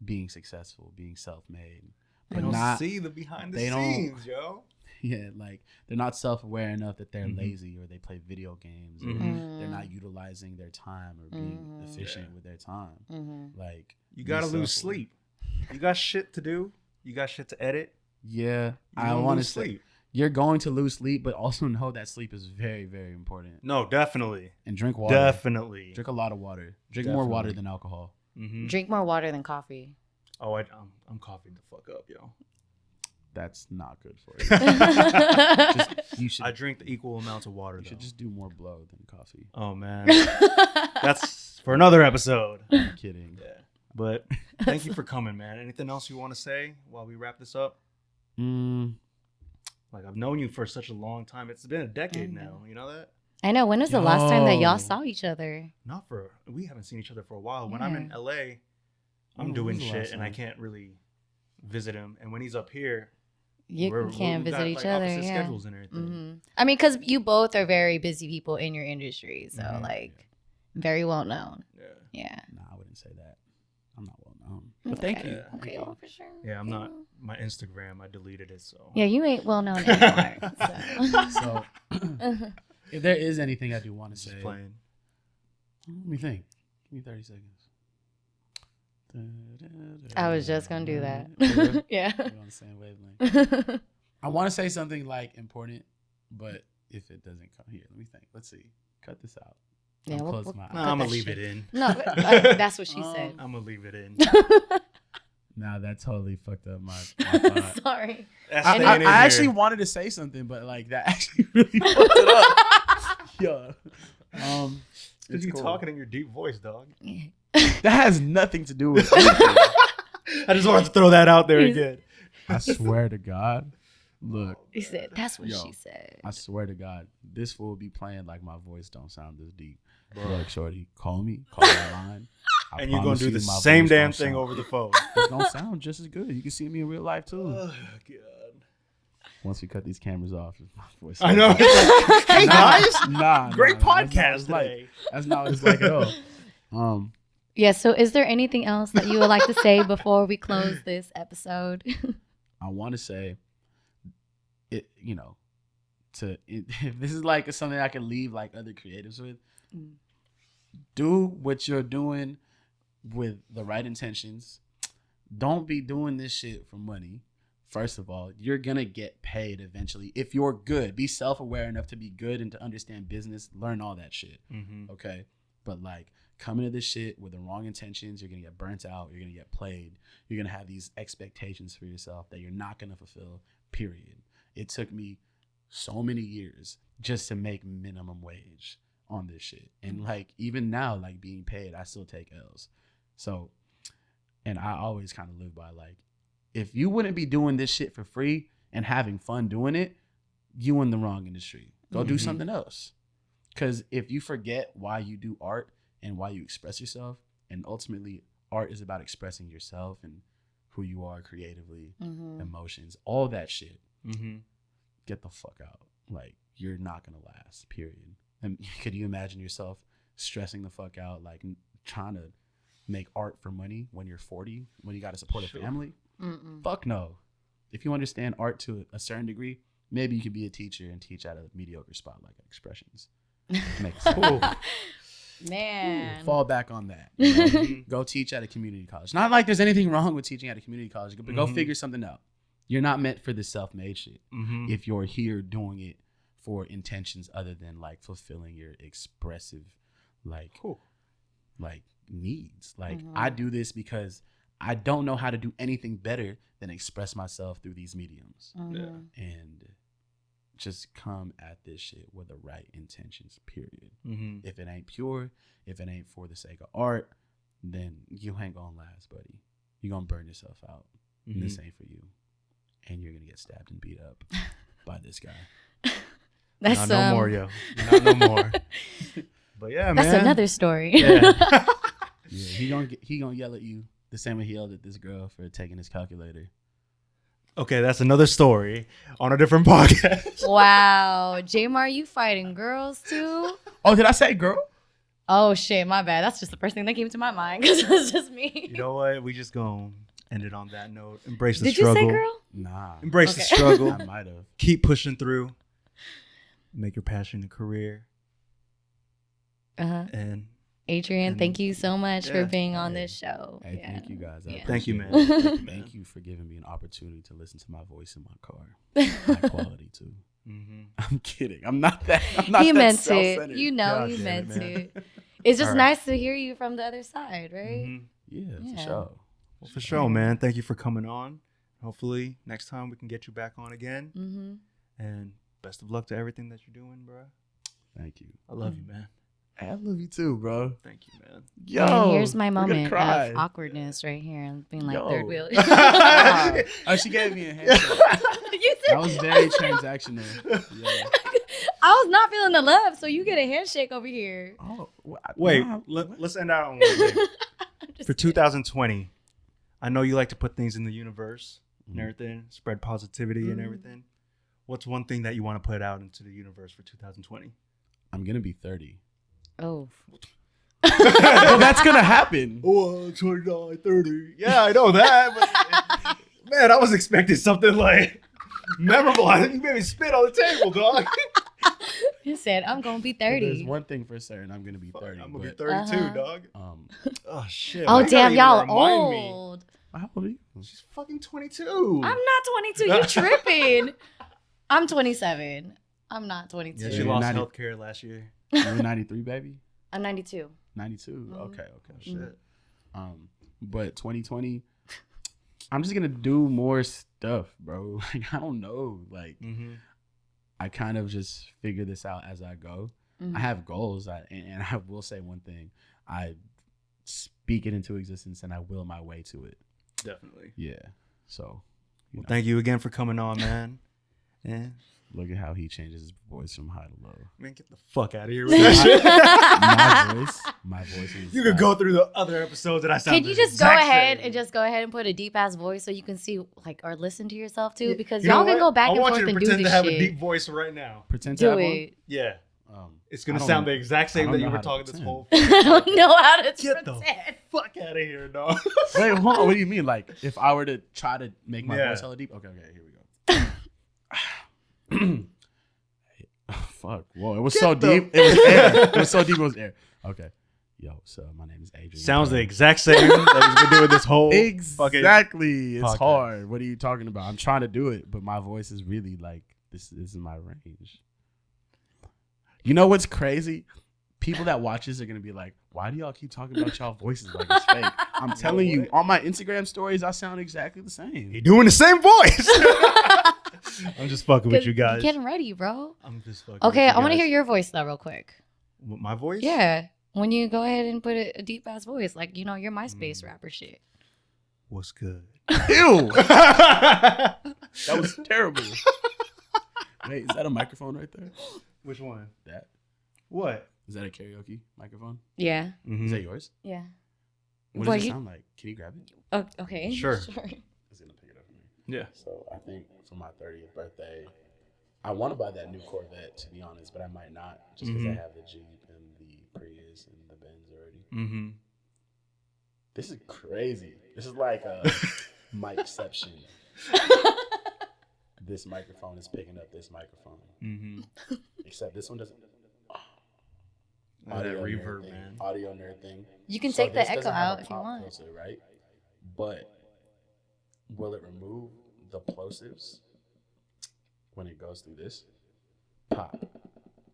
being successful, being self-made, but they don't see the behind the scenes, yo. Yeah, like they're not self-aware enough that they're lazy or they play video games or they're not utilizing their time or being efficient with their time. Like you gotta lose sleep. You got shit to do. You got shit to edit. Yeah, I want to sleep. You're going to lose sleep, but also know that sleep is very, very important. No, definitely. And drink water. Definitely. Drink a lot of water. Drink more water than alcohol. Drink more water than coffee. Oh, I'm coughing the fuck up, yo. That's not good for you. I drink the equal amounts of water. You should just do more blow than coffee. Oh man, that's for another episode. I'm kidding. Yeah, but thank you for coming, man. Anything else you want to say while we wrap this up? Like I've known you for such a long time. It's been a decade now. You know that? I know. When was the last time that y'all saw each other? We haven't seen each other for a while. When I'm in LA, I'm doing shit and I can't really visit him. And when he's up here, you can't visit each other. Opposite schedules and everything. I mean, because you both are very busy people in your industry, so very well known. Yeah. No, I wouldn't say that. I'm not well known. But thank you. Okay, well, for sure. Yeah, I'm not. My Instagram, I deleted it. So yeah, you ain't well known anymore. So if there is anything I do want to say, playing. Let me think. Give me 30 seconds. I was just gonna do that. Yeah. We're on the same wavelength. I want to say something like important, but if it doesn't come here, let me think. Let's see. Cut this out. Yeah, I'm gonna leave it in. No, that's what she said. I'm gonna leave it in. Nah, that totally fucked up my thought. Sorry. I actually wanted to say something, but like that actually really fucked it up. Yeah. Because you're talking in your deep voice, dog. That has nothing to do with anything. I just wanted to throw that out there again. I swear to God. Look. He said, that's what she said. I swear to God, this fool be playing like my voice don't sound this deep. Look, shorty, call me online. And you're going to do the same damn thing over the phone. It don't sound just as good. You can see me in real life, too. Oh, God. Once we cut these cameras off, my voice. I know. Hey, guys. Great podcast today. That's not what it's like at all. Yeah, so is there anything else that you would like to say before we close this episode? I want to say, this is like something I can leave like other creatives with. Do what you're doing with the right intentions. Don't be doing this shit for money. First of all, you're going to get paid eventually. If you're good, be self-aware enough to be good and to understand business, learn all that shit. Okay? But like coming to this shit with the wrong intentions, you're going to get burnt out. You're going to get played. You're going to have these expectations for yourself that you're not going to fulfill, period. It took me so many years just to make minimum wage on this shit. And like, even now, like being paid, I still take L's. So, and I always kind of live by like, if you wouldn't be doing this shit for free and having fun doing it, you in the wrong industry. Go do something else. Because if you forget why you do art and why you express yourself, and ultimately art is about expressing yourself and who you are creatively, emotions, all that shit, get the fuck out. Like, you're not going to last, period. And could you imagine yourself stressing the fuck out, like trying to make art for money when you're 40, when you got to support a family? Fuck no. If you understand art to a certain degree, maybe you could be a teacher and teach at a mediocre spot like Expressions. Makes sense. Man. Fall back on that. You know? Go teach at a community college. Not like there's anything wrong with teaching at a community college, but go figure something out. You're not meant for this self-made shit. If you're here doing it for intentions other than like fulfilling your expressive like needs. Like I do this because I don't know how to do anything better than express myself through these mediums. And just come at this shit with the right intentions, period. If it ain't pure, if it ain't for the sake of art, then you ain't gonna last, buddy. You're gonna burn yourself out. And this ain't for you. And you're gonna get stabbed and beat up by this guy. That's not no more, yo. Not no more. But yeah, man. That's another story. Yeah, he gonna yell at you the same way he yelled at this girl for taking his calculator. Okay, that's another story on a different podcast. Wow. Jamar, you fighting girls too? Oh, did I say girl? Oh, shit. My bad. That's just the first thing that came to my mind because it's just me. You know what? We just gonna end it on that note. Embrace the Did struggle. you say girl? Nah. Embrace the struggle. I might have. Keep pushing through. Make your passion a career. And Adrian, thank you so much for being on this show. Hey, thank you guys. Thank you, man. Thank you for giving me an opportunity to listen to my voice in my car. High quality too. I'm kidding. I'm not that. He meant it. You know, he meant it. It's just nice to hear you from the other side, right? Yeah, for sure. Well, for sure, man. Thank you for coming on. Hopefully, next time we can get you back on again. And best of luck to everything that you're doing, bro. Thank you. I love you, man. I love you too, bro. Thank you, man. Yo, and here's my moment of awkwardness right here. I'm being like third wheel. Oh, she gave me a handshake. That was very transactional. Yeah. I was not feeling the love, so you get a handshake over here. Oh, wait. Let's end out on one thing. For 2020, I know you like to put things in the universe and everything, spread positivity and everything. What's one thing that you want to put out into the universe for 2020? I'm gonna be 30. Oh. Well, that's gonna happen. Oh, 29, 30. Yeah, I know that. But, man, I was expecting something like memorable. You made me spit on the table, dog. You said I'm gonna be 30. There's one thing for certain. I'm gonna be 30. I'm gonna be 32, dog. Oh shit. Oh damn, y'all old. How old are you? She's fucking 22. I'm not 22. You tripping? I'm 27. I'm not 22. Yeah, she lost healthcare last year. You're 93, baby? I'm 92. 92? Okay. Shit. But 2020, I'm just going to do more stuff, bro. Like, I don't know. Like, I kind of just figure this out as I go. I have goals. And I will say one thing. I speak it into existence and I will my way to it. Definitely. Yeah. So, well, thank you again for coming on, man. And look at how he changes his voice from high to low. Man, get the fuck out of here with that shit. My voice is. You could go through the other episodes that I sound. Can you just go ahead and put a deep ass voice so you can see like or listen to yourself too? Because y'all can go back and forth and do this shit. I want you to pretend to have a deep voice right now. Pretend to have one? Yeah. It's gonna sound the exact same that you were talking this whole. I don't know how to get pretend. the fuck out of here, dog. Wait, hold on. What do you mean? Like if I were to try to make my voice hella deep? Okay, here we go. Fuck. Whoa, it was so deep. It was air. It was so deep. It was air. Okay. Yo, so my name is Adrian. Sounds the exact same that he's been doing this whole exactly. It's podcast. Hard. What are you talking about? I'm trying to do it, but my voice is really like this isn't my range. You know what's crazy? People that watch this are gonna be like, "Why do y'all keep talking about y'all voices like it's fake?" I'm telling you, on my Instagram stories, I sound exactly the same. He doing the same voice. I'm just fucking with you guys. Getting ready, bro. I'm just fucking. Okay, I want to hear your voice though, real quick. My voice? Yeah, when you go ahead and put a deep ass voice, like your MySpace rapper shit. What's good? Ew. That was terrible. Wait, is that a microphone right there? Which one? That. What? Is that a karaoke microphone? Yeah. Mm-hmm. Is that yours? Yeah. What does it sound like? Can you grab it? Oh, okay. Sure. It's gonna pick it up for me. Yeah. So I think for my 30th birthday, I want to buy that new Corvette, to be honest, but I might not, just because I have the Jeep and the Prius and the Benz already. Mm-hmm. This is crazy. This is like a micception. This microphone is picking up this microphone. Mm-hmm. Except this one doesn't. Audio reverb, man. Audio nerd thing. You can take the echo out if you want. Filter, right? But will it remove the plosives when it goes through this? Pop.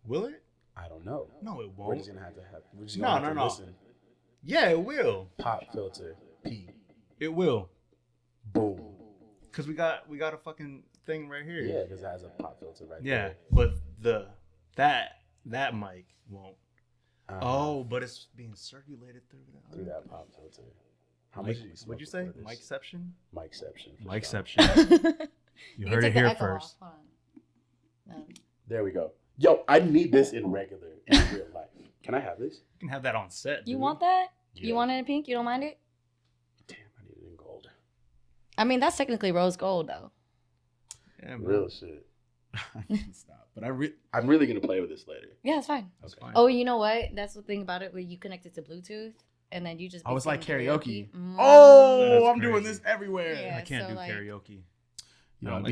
Will it? I don't know. No, it won't. We're just gonna have to no. Listen. Yeah, it will. Pop filter. P. It will. Boom. Cause we got a fucking thing right here. Yeah, because it has a pop filter right there. there. Yeah, but that mic won't. But it's being circulated through that pop filter. How much did you smoke? What'd you say? Micception? Micception. You heard it here first. There we go. Yo, I need this in real life. Can I have this? You can have that on set. You want that? Yeah. You want it in pink? You don't mind it? Damn, I need it in gold. I mean, that's technically rose gold, though. Yeah, real shit. I can't stop. But I'm really gonna play with this later. Yeah, it's fine. That's fine. Oh, you know what? That's the thing about it. Where you connect it to Bluetooth, and then you just. I was like karaoke. Oh, I'm doing this everywhere. Yeah, I can't do karaoke. You know, I'd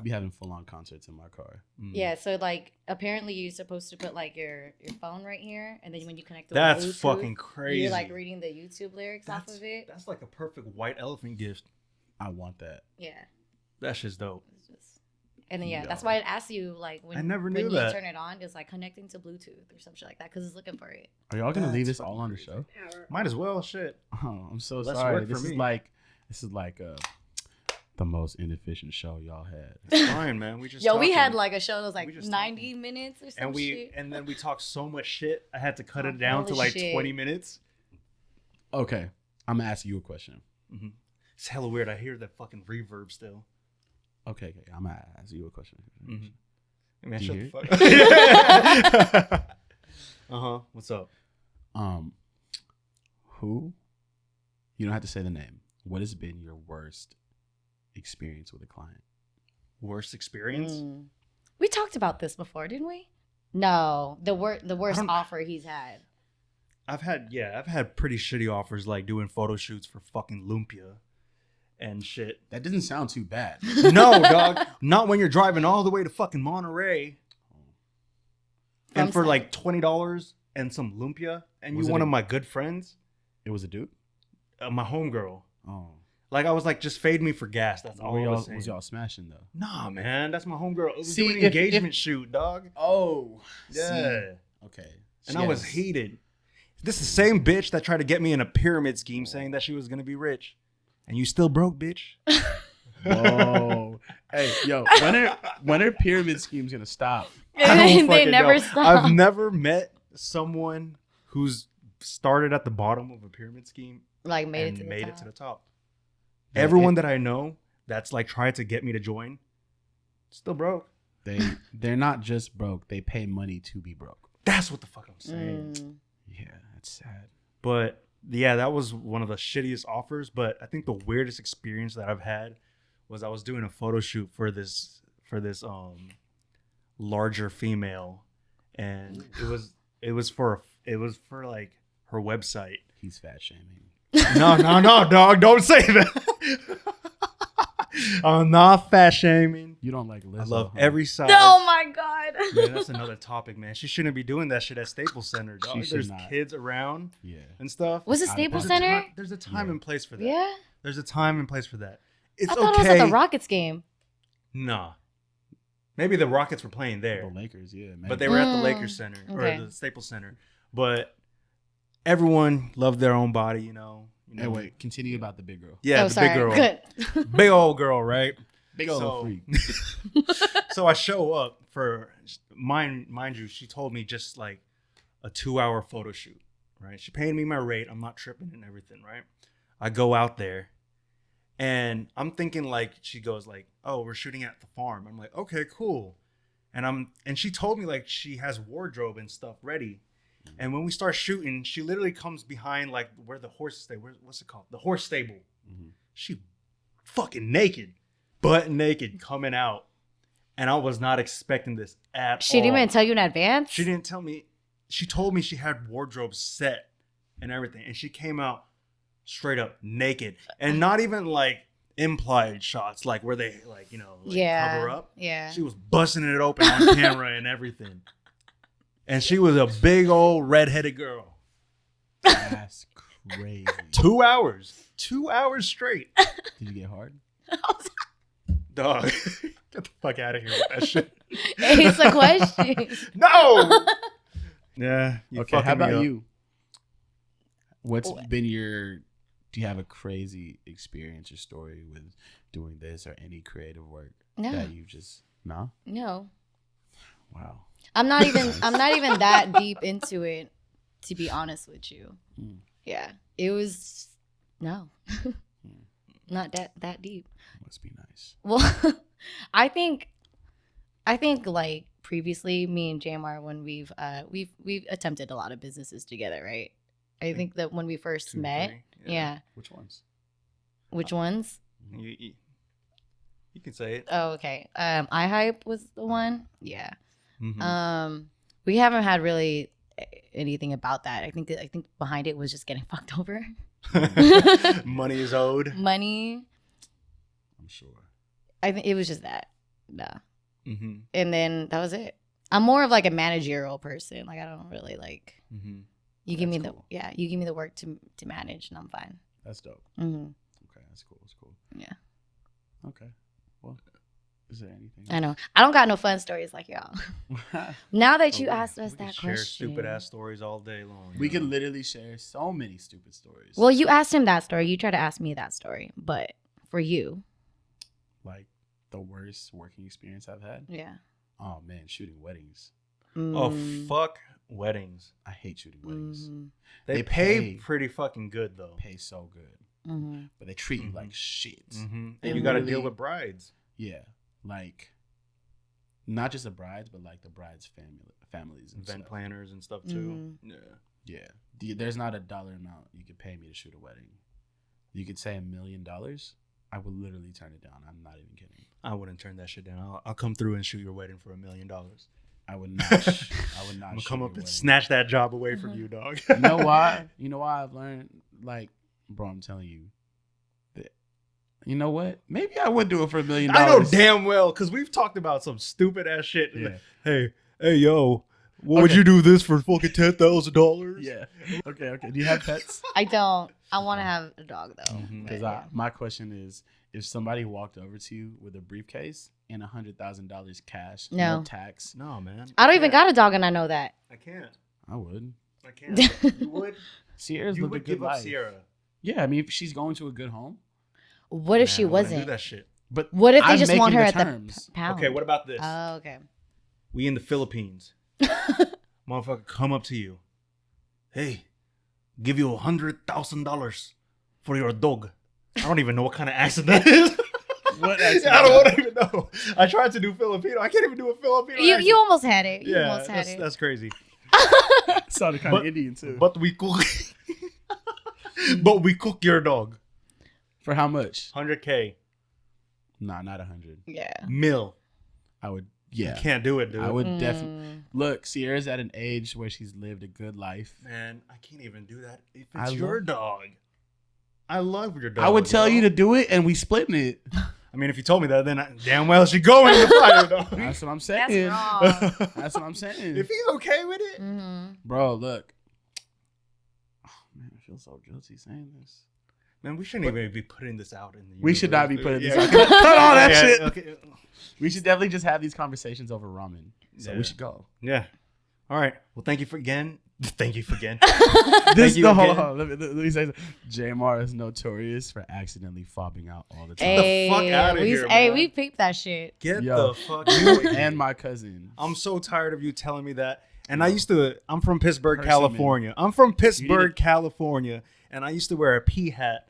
be having full on concerts in my car. Yeah, so like apparently you're supposed to put like your phone right here, and then when you connect to that's Bluetooth, fucking crazy. You're like reading the YouTube lyrics off of it. That's like a perfect white elephant gift. I want that. Yeah, that shit's dope. And then that's why I asked you like when I never knew when that. you turn it on, it's like connecting to Bluetooth or some shit like that because it's looking for it. Are y'all gonna leave this all on the show? Might as well. Shit. Oh, I'm so sorry. This is like the most inefficient show y'all had. It's fine, man. We just we had like a show that was like 90 minutes or something. And then we talked so much shit. I had to cut it down to like 20 minutes. Okay, I'm gonna ask you a question. Mm-hmm. It's hella weird. I hear that fucking reverb still. Okay, I'm gonna ask you a question. Mm-hmm. Man, shut the fuck. What's up? Who? You don't have to say the name. What has been your worst experience with a client? Worst experience? We talked about this before, didn't we? No, the worst offer he's had. I've had pretty shitty offers, like doing photo shoots for fucking Lumpia and shit. That doesn't sound too bad. No, dog. Not when you're driving all the way to fucking Monterey. And for like $20 and some Lumpia, and you one of my good friends. It was a dude? My homegirl. Oh. Like, I was like, just fade me for gas. That's all I was saying. Was y'all smashing, though? Nah, man. That's my homegirl. It was doing an engagement shoot, dog. Oh. Yeah. See? Okay. And I was heated. This is the same bitch that tried to get me in a pyramid scheme saying that she was going to be rich. And you still broke, bitch. Whoa. Hey, yo, when are pyramid schemes going to stop? They never stop. I've never met someone who's started at the bottom of a pyramid scheme like made it to the top. Everyone that I know that's like tried to get me to join still broke. They're not just broke, they pay money to be broke. That's what the fuck I'm saying. Yeah, that's sad. But yeah, that was one of the shittiest offers. But I think the weirdest experience that I've had was I was doing a photo shoot for this larger female, and it was for like her website. He's fat shaming. No, dog, don't say that. I'm not fat shaming. You don't like Lizzo. I love every side. Oh my god. Man, that's another topic, man. She shouldn't be doing that shit at Staples Center, dog. There's kids around and stuff. Was it Staples Center? There's a time and place for that. Yeah. There's a time and place for that. It's I thought it was at the Rockets game. Nah. Maybe the Rockets were playing there. The Lakers, yeah. Maybe. But they were at the Lakers Center or the Staples Center. But everyone loved their own body, you know. Hey, wait. Continue about the big girl. Yeah, big girl. Good. Big old girl, right? Big old freak. So I show up for, mind you, she told me just like a 2-hour photo shoot, right? She paid me my rate. I'm not tripping and everything, right? I go out there and I'm thinking like, she goes like, oh, we're shooting at the farm. I'm like, okay, cool. And she told me like she has wardrobe and stuff ready. And when we start shooting, she literally comes behind like where the horses stay. What's it called? The horse stable. Mm-hmm. She fucking naked, butt naked, coming out. And I was not expecting this at all. She didn't even tell you in advance? She didn't tell me. She told me she had wardrobe set and everything. And she came out straight up naked. And not even like implied shots, like where they like, you know, like cover up. Yeah. She was busting it open on camera and everything. And she was a big old redheaded girl. That's crazy. 2 hours. 2 hours straight. Did you get hard? Dog. Get the fuck out of here with that shit. It's a question. No! Yeah. Okay, how about you? What's been do you have a crazy experience or story with doing this or any creative work that you just, no? No. Wow. I'm not even that deep into it, to be honest with you. Yeah, it was not that deep. Must be nice. Well, I think like previously, me and Jamar, when we've attempted a lot of businesses together, right? I think that when we first met, yeah. Which ones? You can say it. Oh, okay. iHype was the one. Yeah. Mm-hmm. We haven't had really anything about that. I think behind it was just getting fucked over. Money is owed. Money. I'm sure. I think it was just that. Nah. Mm-hmm. And then that was it. I'm more of like a managerial person. Like I don't really like. Mm-hmm. You give me you give me the work to manage, and I'm fine. That's dope. Mm-hmm. Okay, that's cool. That's cool. Yeah. Okay. Well, is there anything I know. I don't got no fun stories like y'all. Now that you asked us that share question, stupid ass stories all day long. We can literally share so many stupid stories. well, you asked him that story. You tried to ask me that story, but for you, like the worst working experience I've had. yeah. Oh man, shooting weddings. Oh fuck weddings. I hate shooting weddings. Mm-hmm. They pay pretty fucking good though. Pay so good, Mm-hmm. but they treat you like shit. Mm-hmm. They And you got to literally- deal with brides. Yeah, like not just the brides, but like the brides' families, and Event stuff. planners and stuff too. Mm-hmm. Yeah. Yeah. There's not a dollar amount you could pay me to shoot a wedding. You could say $1 million. I would literally turn it down. I'm not even kidding. I wouldn't turn that shit down. I'll come through and shoot your wedding for $1 million. I would not. I would not. I'm gonna shoot come your up and wedding. snatch that job away from you, dog. You know why? You know why I've learned? Like, bro, I'm telling you. You know what? Maybe I would do it for $1 million. I know damn well, because we've talked about some stupid ass shit. Yeah. Hey, yo, what would you do this for fucking $10,000? Yeah. Okay. Do you have pets? I don't. I want to have a dog though. Because my question is, if somebody walked over to you with a briefcase and $100,000 cash, No. no tax, No, man. I don't even got a dog, and I know that. I can't. I would. I can't. You would? Sierra's You lived a would good give up life. Sierra. Yeah, I mean, if she's going to a good home. What if Man, she I wanna wasn't? do that shit. But What if they I'm just want making her the at terms. the pound? Okay, what about this? Oh, okay. We in the Philippines. Motherfucker come up to you. Hey, give you $100,000 for your dog. I don't even know what kind of accent that is. What accent? I don't even know. I tried to do Filipino. I can't even do a Filipino accent. You almost had it. You Yeah, almost had it. that's crazy. Sounded kind of Indian too. But we cook. But we cook your dog. For how much? $100K. Nah, not 100. Yeah. Mil. I would. You Yeah, can't do it, dude. I would definitely. Look, Sierra's at an age where she's lived a good life. Man, I can't even do that if I it's your dog. I love your dog. I would tell yo. you to do it, and we splitting it. I mean, if you told me that, then damn well she going in the fire, dog. That's what I'm saying. That's wrong. That's what I'm saying. If he's okay with it. Mm-hmm. Bro, look. Oh, man, I feel so guilty saying this. Man, we shouldn't even be putting this out in the We should not be universe. putting this Yeah. out. Cut all that Yeah, shit. Okay. We should definitely just have these conversations over ramen. So Yeah. we should go. Yeah. All right. Well, thank you for again. Thank you for again. This you the hold again. on. Let me say something. Jamar is notorious for accidentally fobbing out all the time. Hey, fuck outta here, Hey, man. we peeped that shit. Get Yo. the fuck You out of here. and my cousin. I'm so tired of you telling me that. And I'm from Pittsburgh, Person, California. I'm from Pittsburgh, to- California. And I used to wear a pea hat.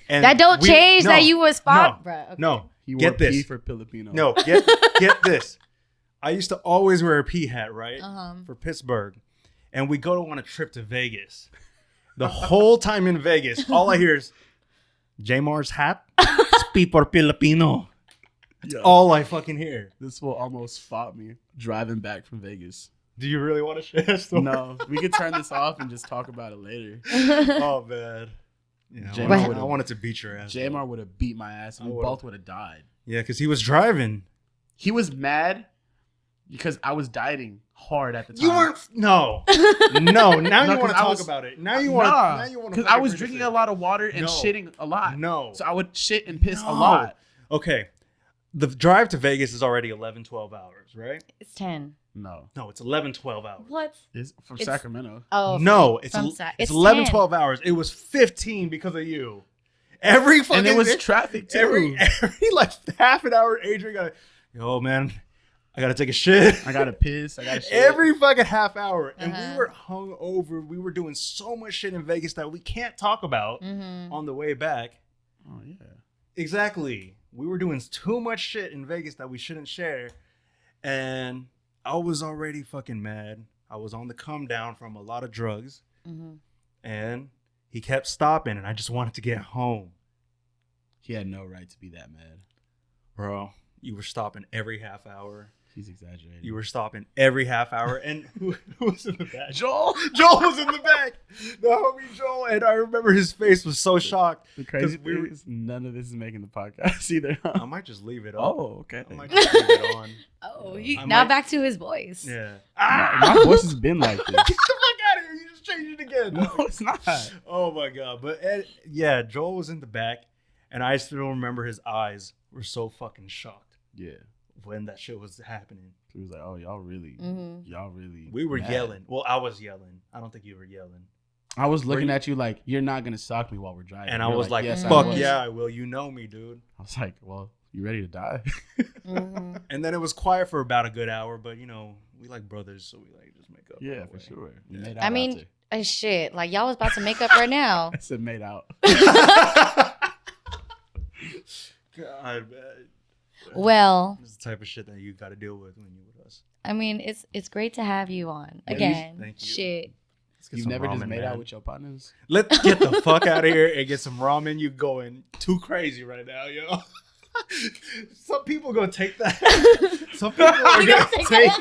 And That don't change no, that you was fought, no, bruh. Okay. No. He wore Get P this. for Filipino. No, get this. I used to always wear a pea hat, right? For Pittsburgh. And we go on a trip to Vegas. The whole time in Vegas, all I hear is Jamar's hat, speak for Filipino. That's Yo, all I fucking hear. this will almost fought me driving back from Vegas. Do you really want to share that story? No, we could turn this off and just talk about it later. Oh, man. Yeah, Jamar I wanted to beat your ass. Jamar would have beat my ass and I we would've. both would have died. Yeah, because he was driving. He was mad because I was dieting hard at the time. You weren't. No. No. Now you 'cause want to I talk was- about it. Now you want. Nah, Now you want. because I was drinking a lot of water and No. shitting a lot. No. So I would shit and piss a No. lot. Okay. The drive to Vegas is already 11, 12 hours, right? It's 10. No, No, it's 11, 12 hours. What? it's from It's- Sacramento. Oh. No, it's from it's 11, 10. 12 hours. It was 15 because of you. Every fucking And it was traffic too. every like half an hour. Adrian got, yo man, I gotta take a shit. I gotta piss. I gotta shit. Every fucking half hour, and Uh-huh. we were hung over. We were doing so much shit in Vegas that we can't talk about Mm-hmm. on the way back. Oh yeah. Exactly. We were doing too much shit in Vegas that we shouldn't share. And I was already fucking mad. I was on the come down from a lot of drugs. Mm-hmm. And he kept stopping, and I just wanted to get home. He had no right to be that mad. Bro, you were stopping every half hour. He's exaggerating. You were stopping every half hour. And who was in the back? Joel. Joel was in the back. The homie Joel. And I remember his face was so shocked. The crazy thing is none of this is making the podcast either. I might just leave it on. Oh, okay. I might just leave it on. Back to his voice. Yeah. My voice has been like this. Get the fuck out of here. You just changed it again. No, it's not. Oh, my God. But Joel was in the back. And I still remember his eyes were so fucking shocked. Yeah. When that shit was happening. He was like, oh, y'all really. We were yelling. Well, I was yelling. I don't think you were yelling. I was looking at you like, you're not going to sock me while we're driving. And I was like, yes, fuck yeah, I will. You know me, dude. I was like, well, you ready to die? And then it was quiet for about a good hour. But, you know, we like brothers. So we like just make up. Yeah, for sure. I mean, shit. Like, y'all was about to make up right now. I said made out. God, man. Well, this is the type of shit that you got to deal with when you're with us. I mean, it's great to have you on again. Thank you. Shit. You've never just made out with your partners? Let's get the fuck out of here and get some ramen. You going too crazy right now, yo. Some people gonna take that. Some people are gonna take.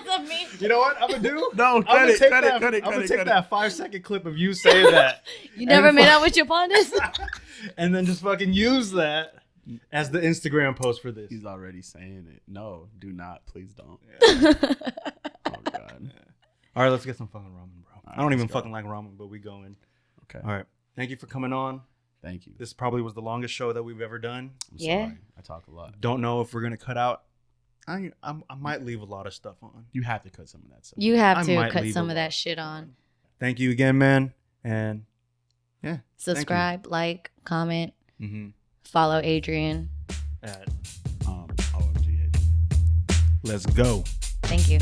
You know what I'm gonna do? No, cut it. I'm gonna take that 5-second clip of you saying that. You never made out with your partners? And then just fucking use that as the Instagram post for this. He's already saying it. No, do not. Please don't. Yeah. Oh, God. Yeah. All right, let's get some fucking ramen, bro. Right, I don't even fucking like ramen, but we going. Okay. All right. Thank you for coming on. Thank you. This probably was the longest show that we've ever done. I'm sorry. I talk a lot. Don't know if we're going to cut out. I might leave a lot of stuff on. You have to cut some of that stuff. You have to cut some of that shit on. Thank you again, man. And yeah. Subscribe, like, comment, follow Adrian. At OMG Adrian. Let's go. Thank you.